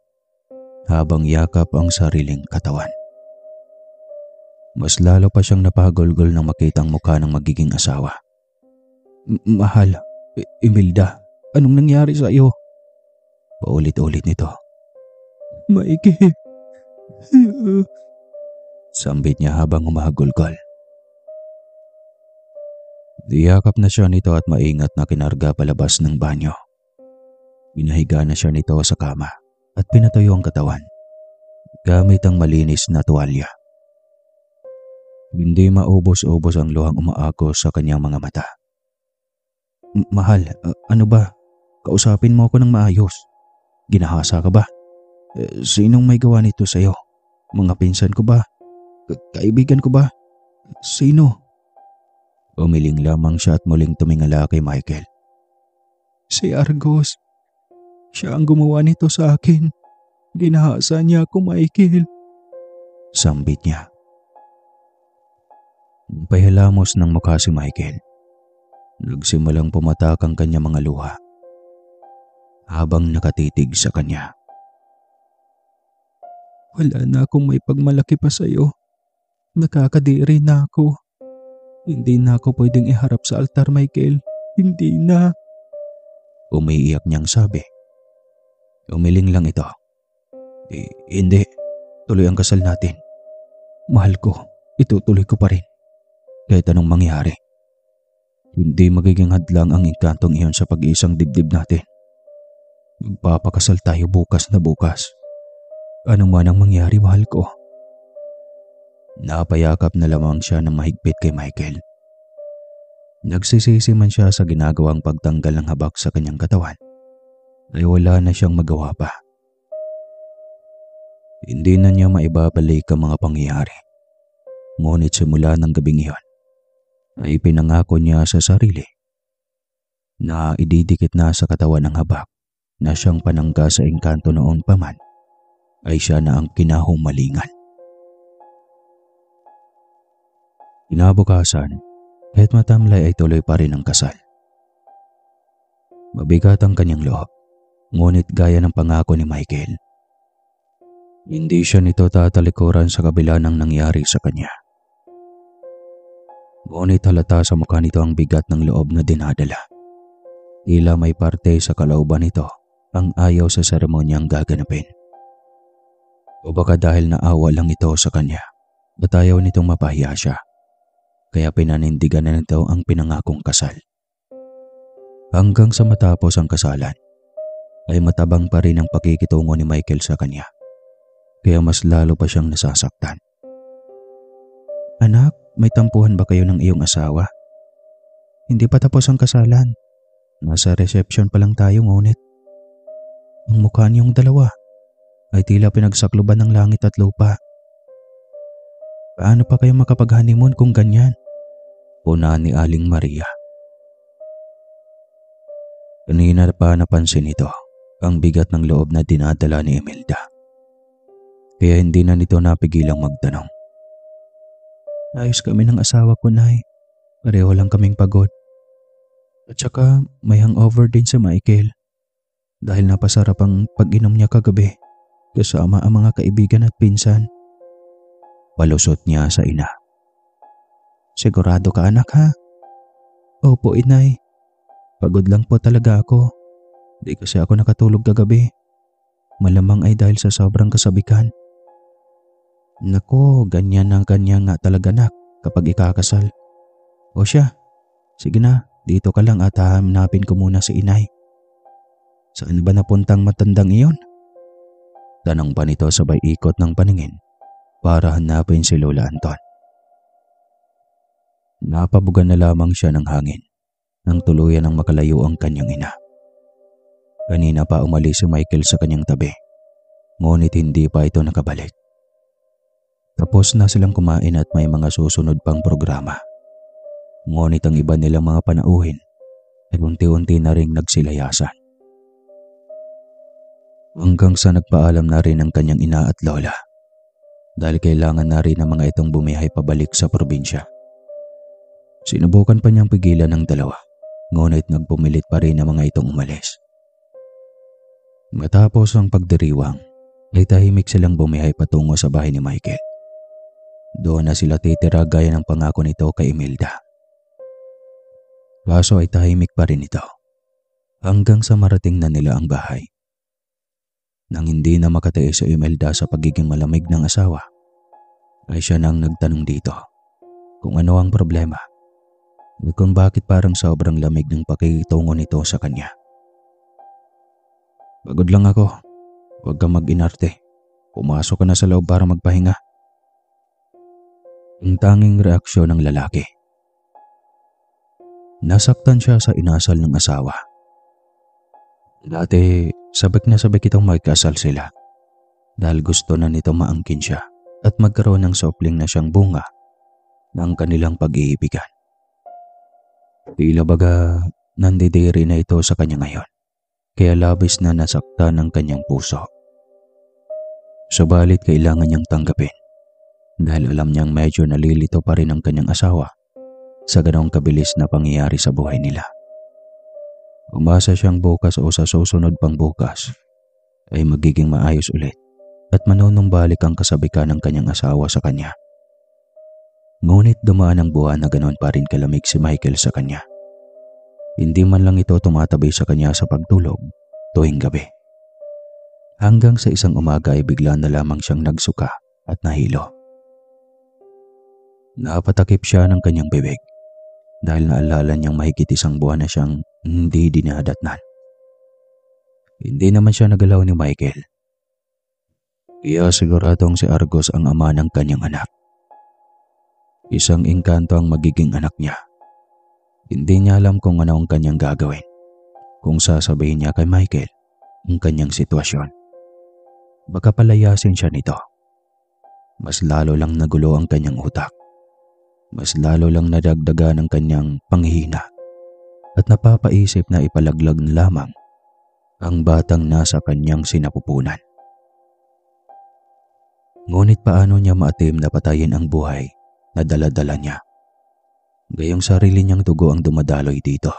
habang yakap ang sariling katawan. Mas lalo pa siyang napagulgol nang makitang mukha ng magiging asawa. Mahal, Imelda, anong nangyari sa iyo? Paulit-ulit nito.
Michael.
Sambit niya habang humahagulgol. Diyakap na siya nito at maingat na kinarga palabas ng banyo. Pinahiga na siya nito sa kama at pinatuyo ang katawan gamit ang malinis na tuwalya. Hindi maubos-ubos ang luhang umaagos sa kanyang mga mata. Mahal, ano ba? Kausapin mo ako ng maayos. Ginahasa ka ba? Sinong may gawa nito sa'yo? Mga pinsan ko ba? Kaibigan ko ba? Sino? Umiling lamang siya at muling tumingala kay Michael.
Si Argos. Siya ang gumawa nito sa akin. Ginahasa niya ako, Michael.
Sambit niya. Pahilamos ng mukha si Michael. Nagsimulang pumatak ang kanyang mga luha habang nakatitig sa kanya.
Wala na akong may pagmalaki pa sa'yo. Nakakadiri na ako. Hindi na ako pwedeng iharap sa altar, Michael. Hindi na.
Umiiyak niyang sabi. Umiling lang ito. Hindi. Tuloy ang kasal natin. Mahal ko, itutuloy ko pa rin. Kahit anong mangyari. Hindi magiging hadlang ang engkantong iyon sa pag-iisang dibdib natin. Magpapakasal tayo bukas na bukas. Ano man ang mangyari, mahal ko. Napayakap na lamang siya ng mahigpit kay Michael. Nagsisisi man siya sa ginagawang pagtanggal ng habak sa kanyang katawan, ay wala na siyang magawa pa. Hindi na niya maibabalik ang mga pangyayari. Ngunit simula ng gabing iyon, ay pinangako niya sa sarili na ididikit na sa katawan ng habak na siyang panangga sa engkanto noon pa man, ay siya na ang kinahumalingan. Kinabukasan, kahit matamlay ay tuloy pa rin ang kasal. Mabigat ang kanyang loob, ngunit gaya ng pangako ni Michael, hindi siya nito tatalikuran sa kabila ng nangyari sa kanya. Ngunit halata sa mukha nito ang bigat ng loob na dinadala. Tila may parte sa kalooban nito ang ayaw sa seremonyang gaganapin. O baka dahil naawa lang ito sa kanya at ayaw nitong mapahiya siya, kaya pinanindigan na nito ang pinangakong kasal. Hanggang sa matapos ang kasalan, ay matabang pa rin ang pakikitungo ni Michael sa kanya, kaya mas lalo pa siyang nasasaktan. Anak, may tampuhan ba kayo ng iyong asawa? Hindi pa tapos ang kasalan. Nasa reception pa lang tayo ngunit ang mukha niyong dalawa ay tila pinagsakluban ng langit at lupa. Paano pa kayo makapag-honeymoon kung ganyan? Puna ni Aling Maria. Kanina pa napansin ito ang bigat ng loob na dinadala ni Imelda. Kaya hindi na nito napigilang magtanong. Ayos kami ng asawa ko, Nay. Pareho lang kaming pagod. At saka may hangover din si Michael dahil napasarap ang pag-inom niya kagabi kasama ang mga kaibigan at pinsan. Palusot niya sa ina. Sigurado ka, anak, ha? Opo, inay. Pagod lang po talaga ako. Di kasi ako nakatulog kagabi. Malamang ay dahil sa sobrang kasabikan. Nako, ganyan nga talaga, nak, kapag ikakasal. O siya, sige na, dito ka lang at hahanapin ko muna si inay. Saan ba napuntang matandang iyon? Tanong pa nito sabay ikot ng paningin para hanapin si Lola Anton. Napabugan na lamang siya ng hangin nang tuluyan ng makalayo ang kanyang ina. Kanina pa umalis si Michael sa kanyang tabi, ngunit hindi pa ito nakabalik. Tapos na silang kumain at may mga susunod pang programa. Ngunit ang iba nilang mga panauhin ay unti-unti na ring nagsilayasan. Hanggang sa nagpaalam na rin ang kanyang ina at lola dahil kailangan na rin ng mga itong bumiyahe pabalik sa probinsya. Sinubukan pa niyang pigilan ng dalawa, ngunit nagpumilit pa rin ang mga itong umalis. Matapos ang pagdiriwang, ay tahimik silang bumiyahe patungo sa bahay ni Michael. Doon na sila titira gaya ng pangako nito kay Imelda. Kaso ay tahimik pa rin ito hanggang sa marating na nila ang bahay. Nang hindi na makatiis si Imelda sa pagiging malamig ng asawa, ay siya nang nagtanong dito kung ano ang problema at kung bakit parang sobrang lamig ng pakikitungo nito sa kanya. Pagod lang ako. Huwag kang mag-inarte. Pumasok ka na sa loob para magpahinga. Ang tanging reaksyon ng lalaki. Nasaktan siya sa inasal ng asawa. Dati, sabik na sabik itong magkasal sila dahil gusto na nito maangkin siya at magkaroon ng sopling na siyang bunga ng kanilang pag-iibigan. Tila baga nandidiri na ito sa kanya ngayon, kaya labis na nasaktan ang kanyang puso. Subalit kailangan niyang tanggapin dahil alam niyang medyo nalilito pa rin ang kanyang asawa sa ganong kabilis na pangyayari sa buhay nila. Umasa siyang bukas o sa susunod pang bukas ay magiging maayos ulit at manunumbalik ang kasabikan ng kanyang asawa sa kanya. Ngunit dumaan ang buwan na ganon pa rin kalamig si Michael sa kanya. Hindi man lang ito tumatabi sa kanya sa pagtulog tuwing gabi. Hanggang sa isang umaga ay bigla na lamang siyang nagsuka at nahilo. Napatakip siya ng kanyang bibig dahil naalala niyang mahigit isang buwan na siyang hindi dinadatnan. Hindi naman siya nagalaw ni Michael. Kaya siguradong si Argos ang ama ng kanyang anak. Isang engkanto ang magiging anak niya. Hindi niya alam kung ano ang kanyang gagawin kung sasabihin niya kay Michael ang kanyang sitwasyon. Baka palayasin siya nito. Mas lalo lang nagulo ang kanyang utak. Mas lalo lang nadagdagan ang kanyang panghihina. at napapaisip na ipalaglag na lamang ang batang nasa kanyang sinapupunan. Ngunit paano niya maatim na patayin ang buhay na dala-dala niya? Gayong sarili niyang dugo ang dumadaloy dito.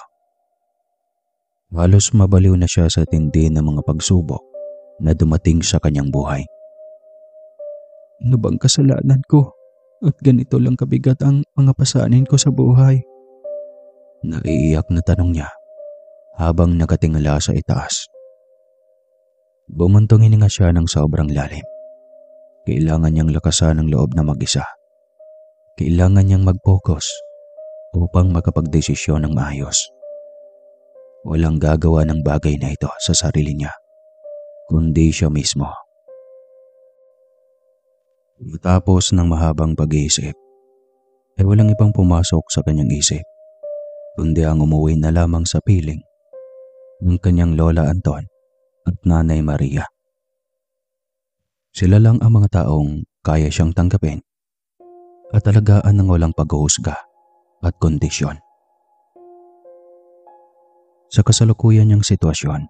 Halos mabaliw na siya sa tindi ng mga pagsubok na dumating sa kanyang buhay.
Ano bang kasalanan ko? At ganito lang kabigat ang mga pasanin ko sa buhay.
Naiiyak na tanong niya habang nakatingala sa itaas. Bumuntong hininga siya ng sobrang lalim. Kailangan niyang lakasan ang loob na mag-isa. Kailangan niyang mag-focus upang makapagdesisyon ng maayos. Walang gagawa ng bagay na ito sa sarili niya, kundi siya mismo. Matapos ng mahabang pag-iisip, ay walang ibang pumasok sa kanyang isip, kundi ang umuwi na lamang sa piling ng kanyang Lola Anton at Nanay Maria. Sila lang ang mga taong kaya siyang tanggapin at alagaan ng walang paghuhusga at kondisyon. Sa kasalukuyan niyang sitwasyon,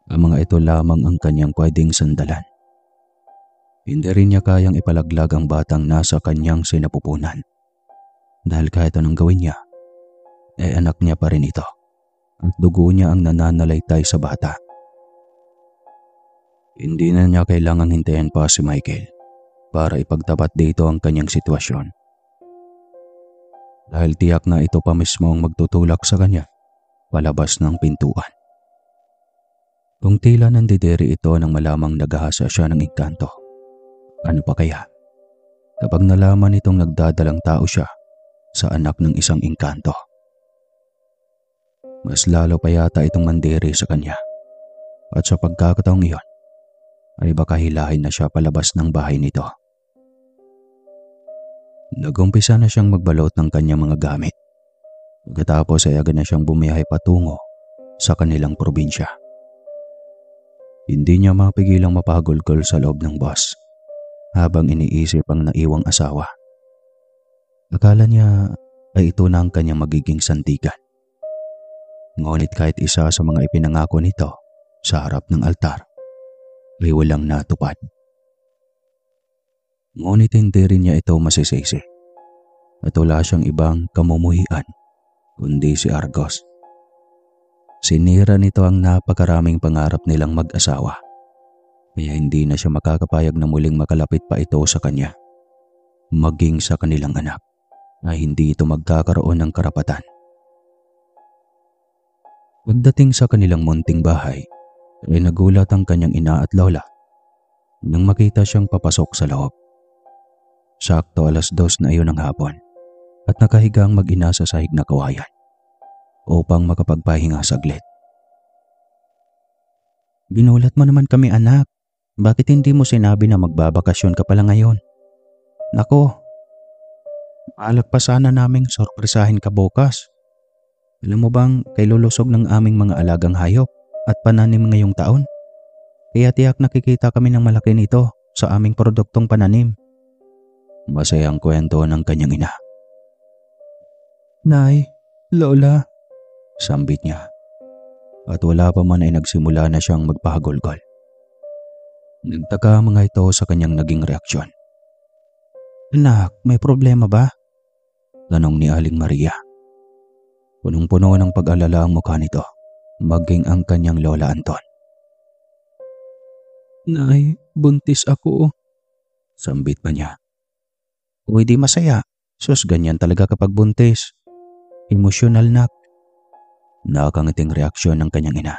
ang mga ito lamang ang kanyang pwedeng sandalan. Hindi rin niya kayang ipalaglag ang batang nasa kanyang sinapupunan. Dahil kahit anong gawin niya, anak niya pa rin ito at dugo niya ang nananalaytay sa bata. Hindi na niya kailangang hintayin pa si Michael para ipagtapat dito ang kanyang sitwasyon. Dahil tiyak na ito pa mismo ang magtutulak sa kanya palabas ng pintuan. Kung tila nandidiri ito nang malamang naghahasa siya ng engkanto. Ano pa kaya? Kapag nalaman itong nagdadalang tao siya sa anak ng isang engkanto. Mas lalo pa yata itong mandiri sa kanya. At sa pagkakataong iyon, ay baka hilahin na siya palabas ng bahay nito. Nagumpisa na siyang magbalot ng kanyang mga gamit. Pagkatapos ay agad na siyang bumiyahe patungo sa kanilang probinsya. Hindi niya mapigilang mapagulgol sa loob ng bus habang iniisip ang naiwang asawa. Akala niya ay ito na ang kanyang magiging sandigan. Ngunit kahit isa sa mga ipinangako nito sa harap ng altar ay walang natupad. Ngunit hindi rin niya ito masisisi at wala siyang ibang kamumuhian kundi si Argos. Sinira nito ang napakaraming pangarap nilang mag-asawa, kaya hindi na siya makakapayag na muling makalapit pa ito sa kanya. Maging sa kanilang anak ay hindi ito magkakaroon ng karapatan. Pagdating sa kanilang munting bahay, ay nagulat ang kanyang ina at lola nang makita siyang papasok sa loob. Sakto 2:00 na iyon ng hapon at nakahigang mag-ina sa sahig na kawayan upang makapagpahinga saglit.
Ginulat mo naman kami, anak. Bakit hindi mo sinabi na magbabakasyon ka pala ngayon? Nako, alak pa sana naming sorpresahin ka bukas. Alam mo bang kay lulusog ng aming mga alagang hayop at pananim ngayong taon? Kaya tiyak nakikita kami ng malaki nito sa aming produktong pananim.
Masayang kwento ng kanyang ina.
Nay, Lola,
sambit niya. At wala pa man ay nagsimula na siyang magpahagulgol. Nagtaka mga ito sa kanyang naging reaksyon.
Anak, may problema ba?
Tanong ni Aling Maria. Punong-puno ng pag-alala ang mukha nito, maging ang kanyang Lola Anton.
Nay, buntis ako.
Sambit pa niya.
Uy, di masaya. Sus, ganyan talaga kapag buntis. Emosyonal, nak.
Nakakangiting reaksyon ng kanyang ina.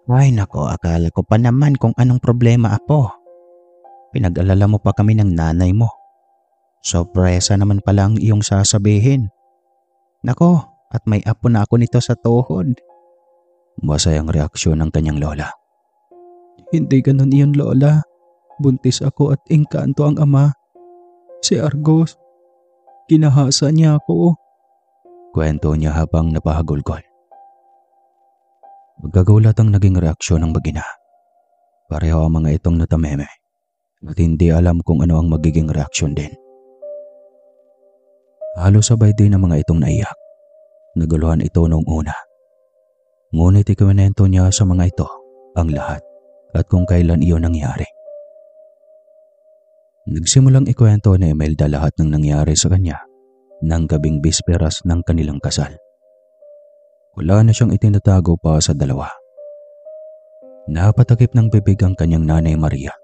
Ay nako, akala ko pa naman kung anong problema, apo. Pinag-alala mo pa kami ng nanay mo. Sorpresa naman pala ang iyong sasabihin. Nako, at may apo na ako nito sa tuhod.
Masayang reaksyon ng kanyang lola.
Hindi ganun iyon, Lola. Buntis ako at engkanto ang ama. Si Argos. Kinahasa niya ako.
Kwento niya habang napahagulgol. Magkagulat ang naging reaksyon ng mag-ina. Pareho ang mga itong natameme at hindi alam kung ano ang magiging reaksyon din. Halos sabay din ang mga itong naiyak Naguluhan ito noong una. Ngunit ikwento niya sa mga ito ang lahat at kung kailan iyon nangyari. Nagsimulang ikwento ni Imelda lahat ng nangyari sa kanya ng gabing bisperas ng kanilang kasal. Wala na siyang itinatago pa sa dalawa. Napatakip ng bibig ang kanyang nanay Maria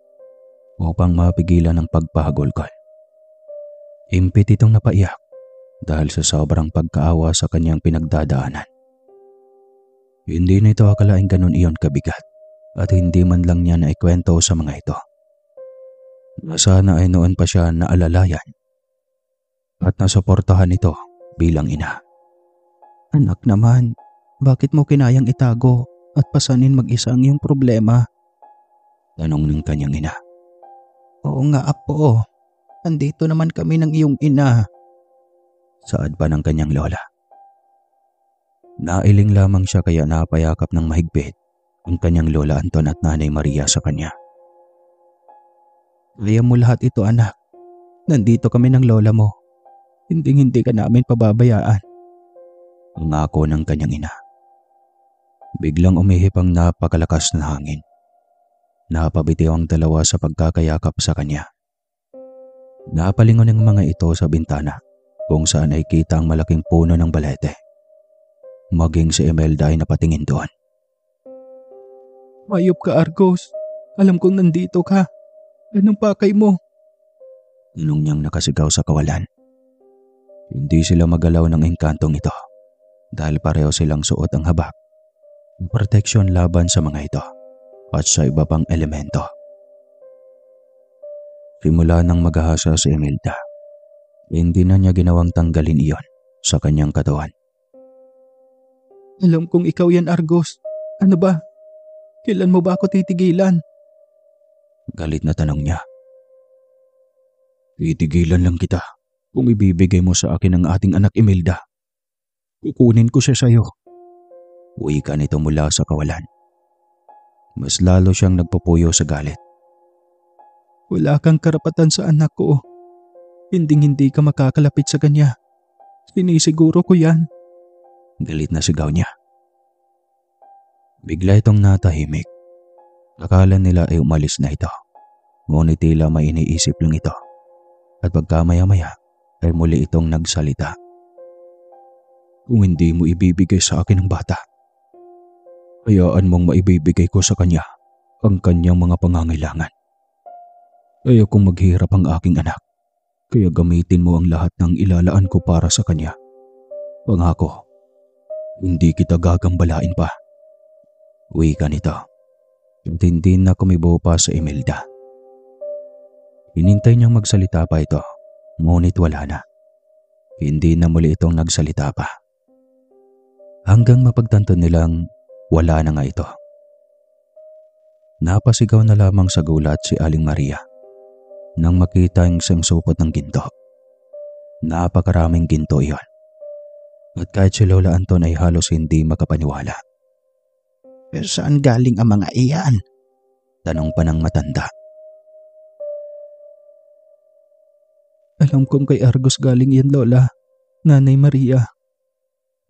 upang mapigilan ang pagpahagulgol. Impit itong napaiyak dahil sa sobrang pagkaawa sa kanyang pinagdadaanan. Hindi nito akalaing ganun iyon kabigat at hindi man lang niya naikwento sa mga ito. Na sana ay noon pa siya naalalayan at nasuportahan ito bilang ina.
Anak naman, bakit mo kinayang itago at pasanin mag-isa ang iyong problema?
Tanong ng kanyang ina.
Oo nga apo, andito naman kami ng iyong ina.
Saad pa ng kanyang lola. Nailing lamang siya kaya napayakap ng mahigpit ang kanyang lola Anton at nanay Maria sa kanya.
Kaya mo lahat ito anak, nandito kami ng lola mo. Hindi ka namin pababayaan.
Angako ng kanyang ina. Biglang umihip ang napakalakas na hangin. Napabitiw ang dalawa sa pagkakayakap sa kanya. Napalingon ang mga ito sa bintana kung saan ay kita ang malaking puno ng balete. Maging si Imelda ay napatingin doon.
Mayop ka Argos, alam kong nandito ka. Anong pakay mo?
Tinong niyang nakasigaw sa kawalan. Hindi sila magalaw ng engkantong ito dahil pareho silang suot ang habak. Proteksyon laban sa mga ito at sa iba pang elemento. Simula nang maghahasa si Imelda, hindi na niya ginawang tanggalin iyon sa kanyang katawan.
Alam kong ikaw yan Argos. Ano ba? Kailan mo ba ako titigilan?
Galit na tanong niya. Titigilan lang kita kung ibibigay mo sa akin ang ating anak Imelda. Kukunin ko siya sa'yo. Wika nito mula sa kawalan. Mas lalo siyang nagpupuyo sa galit.
Wala kang karapatan sa anak ko. Hindi ka makakalapit sa kanya. Sinisiguro ko yan.
Galit na sigaw niya. Bigla itong natahimik. Akala nila ay umalis na ito. Ngunit tila may iniisip lang ito. At pagkamaya-maya ay muli itong nagsalita. Kung hindi mo ibibigay sa akin ang bata, hayaan mong maibibigay ko sa kanya ang kanyang mga pangangailangan. Ayokong maghirap ang aking anak, kaya gamitin mo ang lahat ng ilalaan ko para sa kanya. Pangako, hindi kita gagambalain pa. Wika nito. At hindi na kumibo pa sa Imelda. Hinintay niyang magsalita pa ito, ngunit wala na. Hindi na muli itong nagsalita pa. Hanggang mapagtanto nilang wala na nga ito. Napasigaw na lamang sa gulat si Aling Maria nang makita ang sangsupot ng ginto. Napakaraming ginto iyon. At kahit si Lola Anton ay halos hindi makapaniwala.
Pero saan galing ang mga iyan?
Tanong pa ng matanda.
Alam kong kay Argos galing yan Lola, Nanay Maria.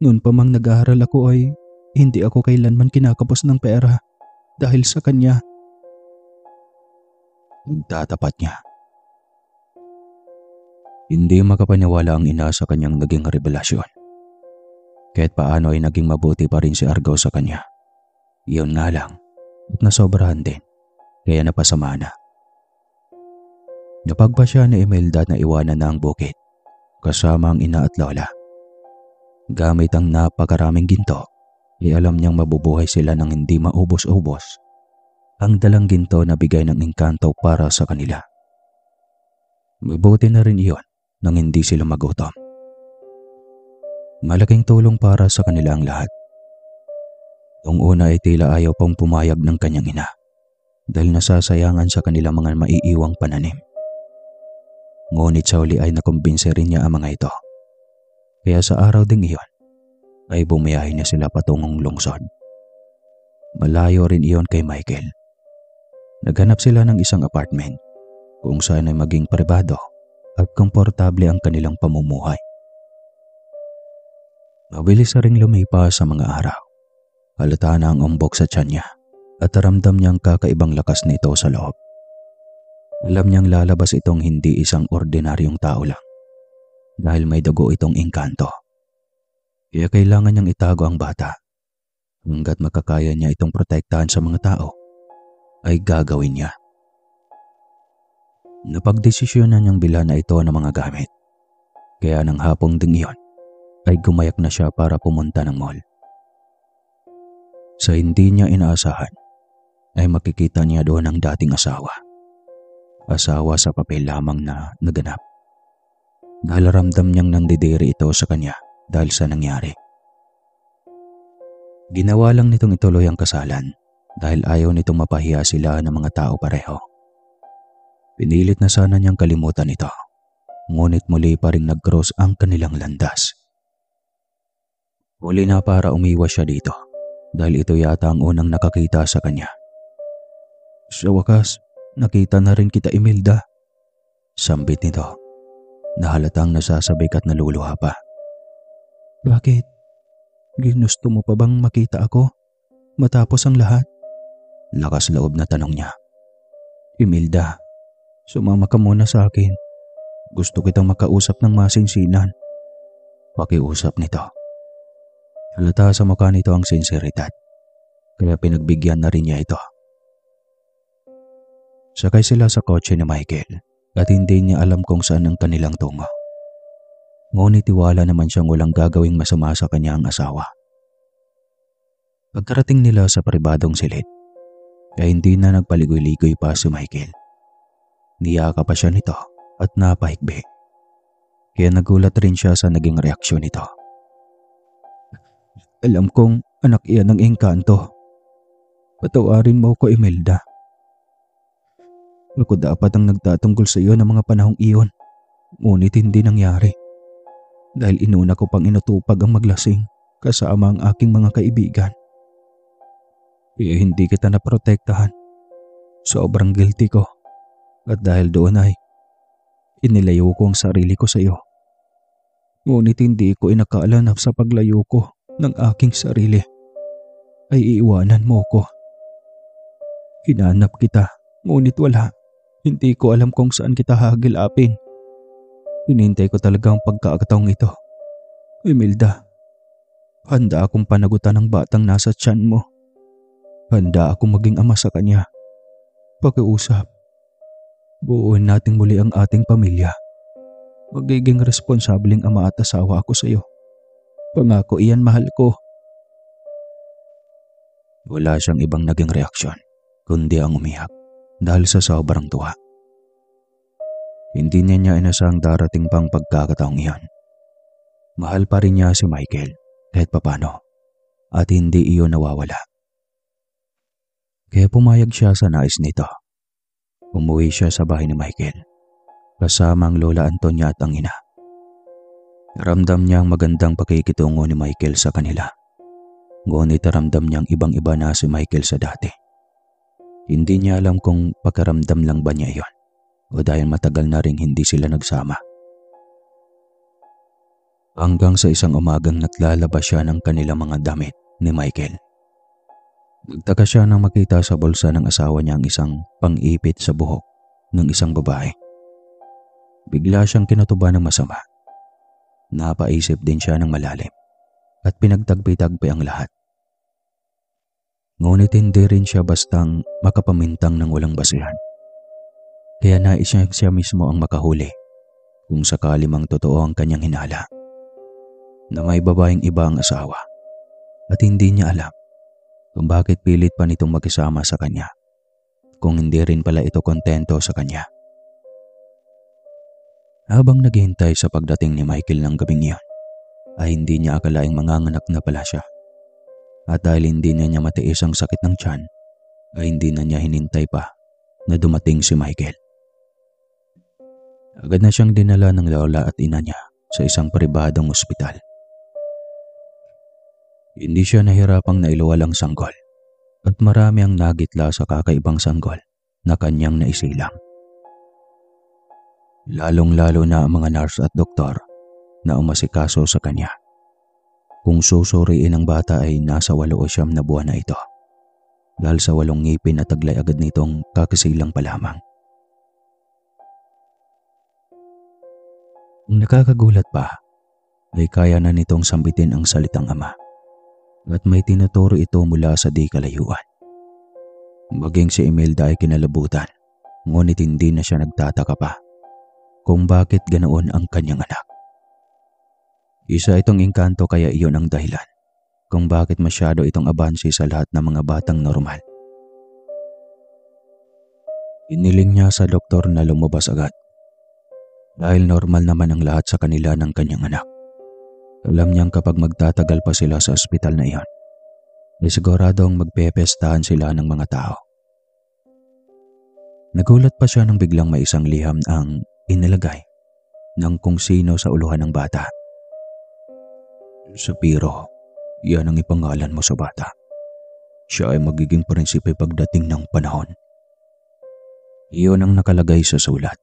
Noon pa mang nag-aaral ako ay hindi ako kailanman kinakapos ng pera dahil sa kanya.
Tatapat niya. Hindi makapaniwala ang ina sa kanyang naging revelasyon. Kahit paano ay naging mabuti pa rin si Argos sa kanya. Iyon nga lang at nasobrahan din kaya napasama na. Napagpasya ni Imelda na iwanan na ang bukid kasama ang ina at lola. Gamit ang napakaraming ginto, alam niyang mabubuhay sila nang hindi maubos-ubos ang dalang ginto na bigay ng engkanto para sa kanila. Mabuti na rin iyon nang hindi sila magutom. Malaking tulong para sa kanila ang lahat. Noong una ay tila ayaw pang pumayag ng kanyang ina dahil nasasayangan sa kanilang mga maiiwang pananim. Ngunit sa huli ay nakumbinse rin niya ang mga ito. Kaya sa araw ding iyon ay bumiyahe na sila patungong lungsod. Malayo rin iyon kay Michael. Naghanap sila ng isang apartment kung saan ay maging pribado at komportable ang kanilang pamumuhay. Mabilis na ring lumipas sa mga araw. Halata na ang umbok sa tiyan niya at ramdam niyang kakaibang lakas nito sa loob. Alam niyang lalabas itong hindi isang ordinaryong tao lang dahil may dugo itong engkanto. Kaya kailangan niyang itago ang bata. Hanggat makakaya niya itong protektahan sa mga tao, ay gagawin niya. Napagdesisyonan niyang bilhan na ito ng mga gamit. Kaya ng hapong ding iyon, ay gumayak na siya para pumunta ng mall. Sa hindi niya inaasahan, ay makikita niya doon ang dating asawa. Asawa sa papel lamang na naganap. Dahil ramdam niyang nandidiri ito sa kanya dahil sa nangyari. Ginawa lang nitong ituloy ang kasalan dahil ayaw nitong mapahiya sila ng mga tao pareho. Pinilit na sana niyang kalimutan ito, ngunit muli pa ring nag-cross ang kanilang landas. Huli na para umiwas siya dito dahil ito yata ang unang nakakita sa kanya. Sa wakas, nakita na rin kita, Imelda. Sambit nito, na halatang nasasabik at naluluha pa. Bakit? Ginusto mo pa bang makita ako matapos ang lahat? Lakas loob na tanong niya. Imelda, sumama ka muna sa akin. Gusto kitang makausap ng masinsinan. Pakiusap nito. Halata sa mukha nito ang sinseridad, kaya pinagbigyan na rin niya ito. Sakay sila sa kotse ni Michael at hindi niya alam kung saan ang kanilang tungo. Ngunit tiwala naman siyang walang gagawing masama sa kanyang asawa. Pagkarating nila sa pribadong silid, ay hindi na nagpaligoy-ligoy pa si Michael. Niyaka pa siya nito at napahigbi. Kaya nagulat rin siya sa naging reaksyon nito. Alam kong anak iyan ng engkanto. Patawarin mo ko, Imelda. Ako dapat ang nagtatanggol sa iyo ng mga panahong iyon, ngunit hindi nangyari. Dahil inuna ko pang inutupag ang maglasing kasama ang aking mga kaibigan. Kaya hindi kita naprotektahan. Sobrang guilty ko. At dahil doon ay inilayo ko ang sarili ko sa iyo. Ngunit hindi ko inakala na sa paglayo ko ng aking sarili ay iiwanan mo ko. Hinanap kita, ngunit wala. Hindi ko alam kung saan kita hagilapin. Hinintay ko talaga ang pagkakataong ito. Imelda, handa akong panagutan ng batang nasa tiyan mo. Handa akong maging ama sa kanya. Pakiusap. Buuin natin muli ang ating pamilya. Magiging responsableng ama at asawa ako sa iyo. Pangako iyan, mahal ko. Wala siyang ibang naging reaksyon, kundi ang umiyak dahil sa sobrang tuwa. Hindi niya inasang darating pang pagkakataong iyon. Mahal pa rin niya si Michael kahit papano at hindi iyon nawawala. Kaya pumayag siya sa nais nito. Umuwi siya sa bahay ni Michael kasama ang Lola Antonia at ang ina. Ramdam niya ang magandang pakikitungo ni Michael sa kanila. Ngunit ramdam niyang ibang-iba na si Michael sa dati. Hindi niya alam kung pakaramdam lang ba niya iyon o dahil matagal na ring hindi sila nagsama. Hanggang sa isang umagang naglalabas siya ng kanilang mga damit ni Michael. Nagtaka siya nang makita sa bulsa ng asawa niya ang isang pang-ipit sa buhok ng isang babae. Bigla siyang kinutuba ng masama. Napaisip din siya ng malalim at pinagtagpi-tagpi ang lahat. Ngunit hindi rin siya bastang makapamintang ng walang basihan. Kaya nais siya mismo ang makahuli kung sakali mang totoo ang kanyang hinala na may babaeng iba ang asawa at hindi niya alam kung bakit pilit pa nitong makisama sa kanya kung hindi rin pala ito kontento sa kanya. Habang naghihintay sa pagdating ni Michael ng gabing iyon, ay hindi niya akalaing manganganak na pala siya. At dahil hindi na niya matiis ang sakit ng tiyan, ay hindi na niya hinintay pa na dumating si Michael. Agad na siyang dinala ng lola at ina niya sa isang pribadong ospital. Hindi siya nahirapang nailuwal ang sanggol at marami ang nagitla sa kakaibang sanggol na kanyang naisilang. Lalong-lalo na ang mga nurse at doktor na umasikaso sa kanya. Kung susuriin ang bata ay nasa 8 o 9 na buwan na ito. Dahil sa 8 ngipin at taglay agad nitong kakasilang pa lamang. Ang nakakagulat pa ay kaya na nitong sambitin ang salitang ama at may tinuturo ito mula sa di kalayuan. Maging si Imelda ay kinalabutan, ngunit hindi na siya nagtataka pa kung bakit ganoon ang kanyang anak. Isa itong engkanto kaya iyon ang dahilan kung bakit masyado itong abansi sa lahat ng mga batang normal. Iniling niya sa doktor na lumabas agad dahil normal naman ang lahat sa kanila ng kanyang anak. Alam niyang kapag magtatagal pa sila sa ospital na iyon, ay siguradong magpepestahan sila ng mga tao. Nagulat pa siya nang biglang may isang liham ang inilagay ng kung sino sa uluhan ng bata. Sapiro, yan ang ipangalan mo sa bata. Siya ay magiging prinsipe pagdating ng panahon. Iyon ang nakalagay sa sulat.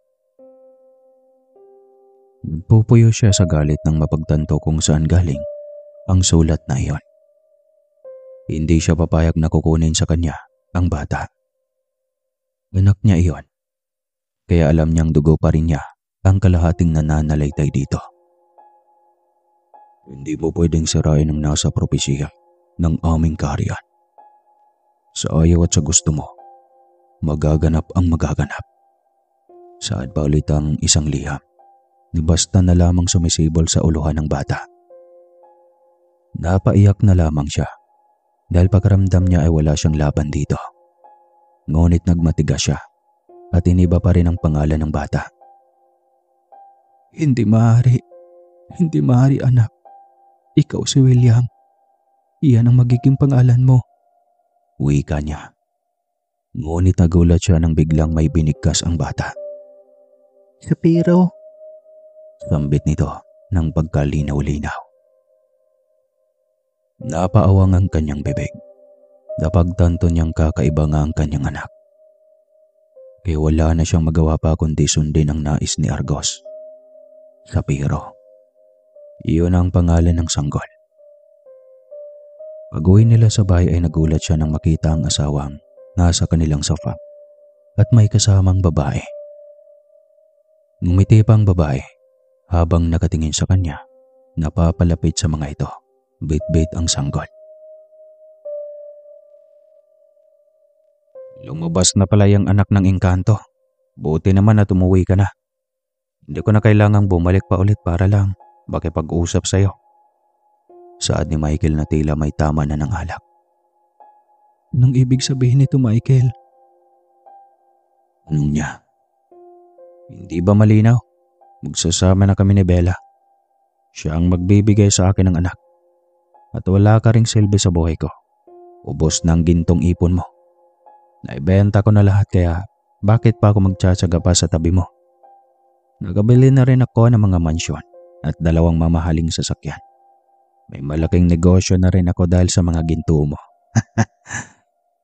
Nagpupuyo siya sa galit nang mapagtanto kung saan galing ang sulat na iyon. Hindi siya papayag na kukunin sa kanya ang bata. Anak niya iyon, kaya alam niyang dugo pa rin niya ang kalahating nananalaytay dito. Hindi mo pwedeng sirain ang nasa propesya ng aming kaharian. Sa ayaw at sa gusto mo, magaganap ang magaganap. Saan pa ulit ang isang liham? Ni basta na lamang sumisibol sa uluhan ng bata. Napaiyak na lamang siya dahil pakiramdam niya ay wala siyang laban dito. Ngunit nagmatigas siya at iniba pa rin ang pangalan ng bata. Hindi maaari anak. Ikaw si William. Iyan ang magiging pangalan mo. Wika niya. Ngunit nagulat siya nang biglang may binigkas ang bata. Sapiro. Sambit nito ng pagkalinaw-linaw. Napaawang ang kanyang bibig. Napagtanto niyang kakaiba nga ang kanyang anak. Kaya wala na siyang magawa pa kundi sundin ang nais ni Argos. Sapiro. Iyon ang pangalan ng sanggol. Pag-uwi nila sa bahay ay nagulat siya nang makita ang asawang nasa kanilang sofa at may kasamang babae. Ngumiti pa ang babae habang nakatingin sa kanya, napapalapit sa mga ito, bit-bit ang sanggol. Lumabas na pala yung anak ng engkanto. Buti naman at umuwi ka na. Hindi ko na kailangang bumalik pa ulit para lang makipag-usap sa'yo. Saad ni Michael na tila may tama na ng alak. Anong ibig sabihin nito, Michael? Anong niya? Hindi ba malinaw? Magsasama na kami ni Bella. Siya ang magbibigay sa akin ng anak. At wala ka ring silbi sa buhay ko. Ubos na ang gintong ipon mo. Naibenta ko na lahat kaya bakit pa ako magtsatsaga pa sa tabi mo? Nagabili na rin ako ng mga mansyon at 2 mamahaling sasakyan. May malaking negosyo na rin ako dahil sa mga ginto mo.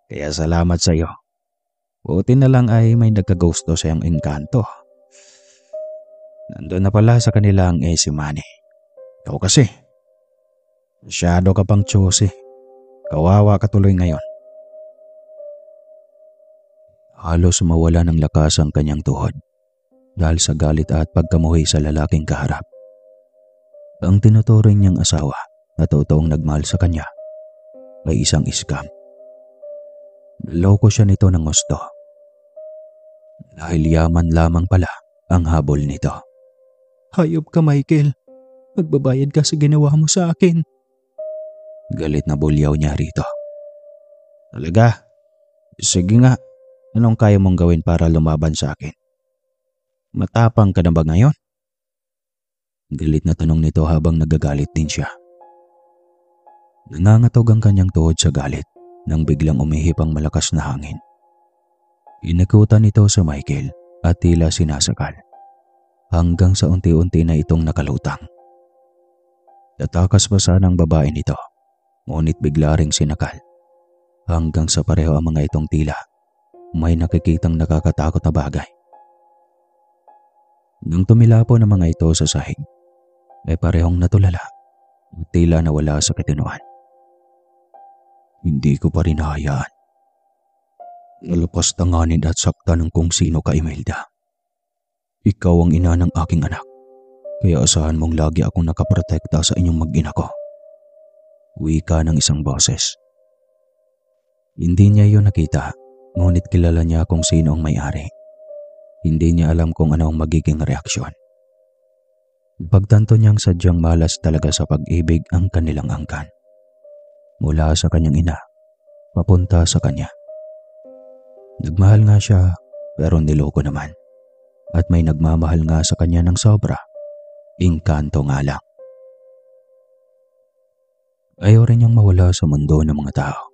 Kaya salamat sa iyo. Buti na lang ay may nagkagusto sa iyong engkanto. Nandun na pala sa kanila ang si Manny. Ikaw kasi, masyado ka pang choosy. Kawawa ka tuloy ngayon. Halos mawala ng lakas ang kanyang tuhod dahil sa galit at pagkamuhi sa lalaking kaharap. Ang tinuturing niyang asawa na totoong nagmahal sa kanya ay isang scam. Naloko siya nito ng gusto. Dahil yaman lamang pala ang habol nito. Hayop ka, Michael. Magbabayad ka sa ginawa mo sa akin. Galit na bulyaw niya rito. Talaga? Sige nga. Anong kaya mong gawin para lumaban sa akin? Matapang ka na ba ngayon? Galit na tanong nito habang nagagalit din siya. Nangangatog ang kanyang tuhod sa galit nang biglang umihip ang malakas na hangin. Inakutan nito sa Michael at tila sinasakal hanggang sa unti-unti na itong nakalutang. Tatakas pa sana ang babae nito, ngunit bigla ring sinakal hanggang sa pareho ang mga itong tila may nakikitang nakakatakot na bagay. Nang tumilapo ng mga ito sa sahig, ay parehong natulala at tila nawala sa katinoan. Hindi ko pa rin hahayaan. Nalapas tanganin at sakta ng kung sino ka, Imelda. Ikaw ang ina ng aking anak, kaya asahan mong lagi akong nakaprotekta sa inyong mag-ina ko. Wika ng isang boses. Hindi niya iyon nakita, ngunit kilala niya kung sino ang may-ari. Hindi niya alam kung ano ang magiging reaksyon. Pagtanto niyang sadyang malas talaga sa pag-ibig ang kanilang angkan. Mula sa kanyang ina, papunta sa kanya. Nagmahal nga siya, pero niloko naman. At may nagmamahal nga sa kanya ng sobra. Engkanto nga lang. Ayaw rin niyang mawala sa mundo ng mga tao.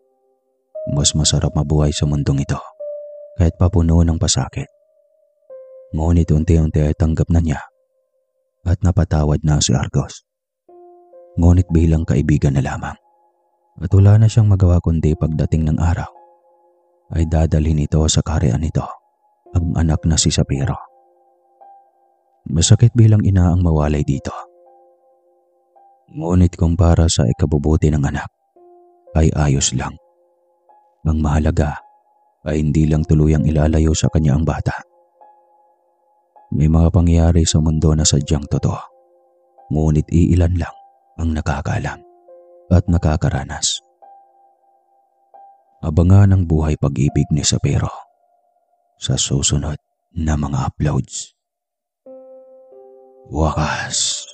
Mas masarap mabuhay sa mundong ito, kahit papuno ng pasakit. Ngunit unti-unti ay tanggap na niya at napatawad na si Argos. Ngunit bilang kaibigan na lamang. At wala na siyang magawa kundi pagdating ng araw ay dadalhin ito sa kaharian nito, ang anak na si Sapiro. Masakit bilang ina ang mawalay dito. Ngunit kung para sa ikabubuti ng anak, ay ayos lang. Ang mahalaga ay hindi lang tuluyang ilalayo sa kanya ang bata. May mga pangyayari sa mundo na sadyang totoo, ngunit iilan lang ang nakakaalam at nakakaranas. Abangan ang buhay pag-ibig ni Sapiro sa susunod na mga uploads. Wakas.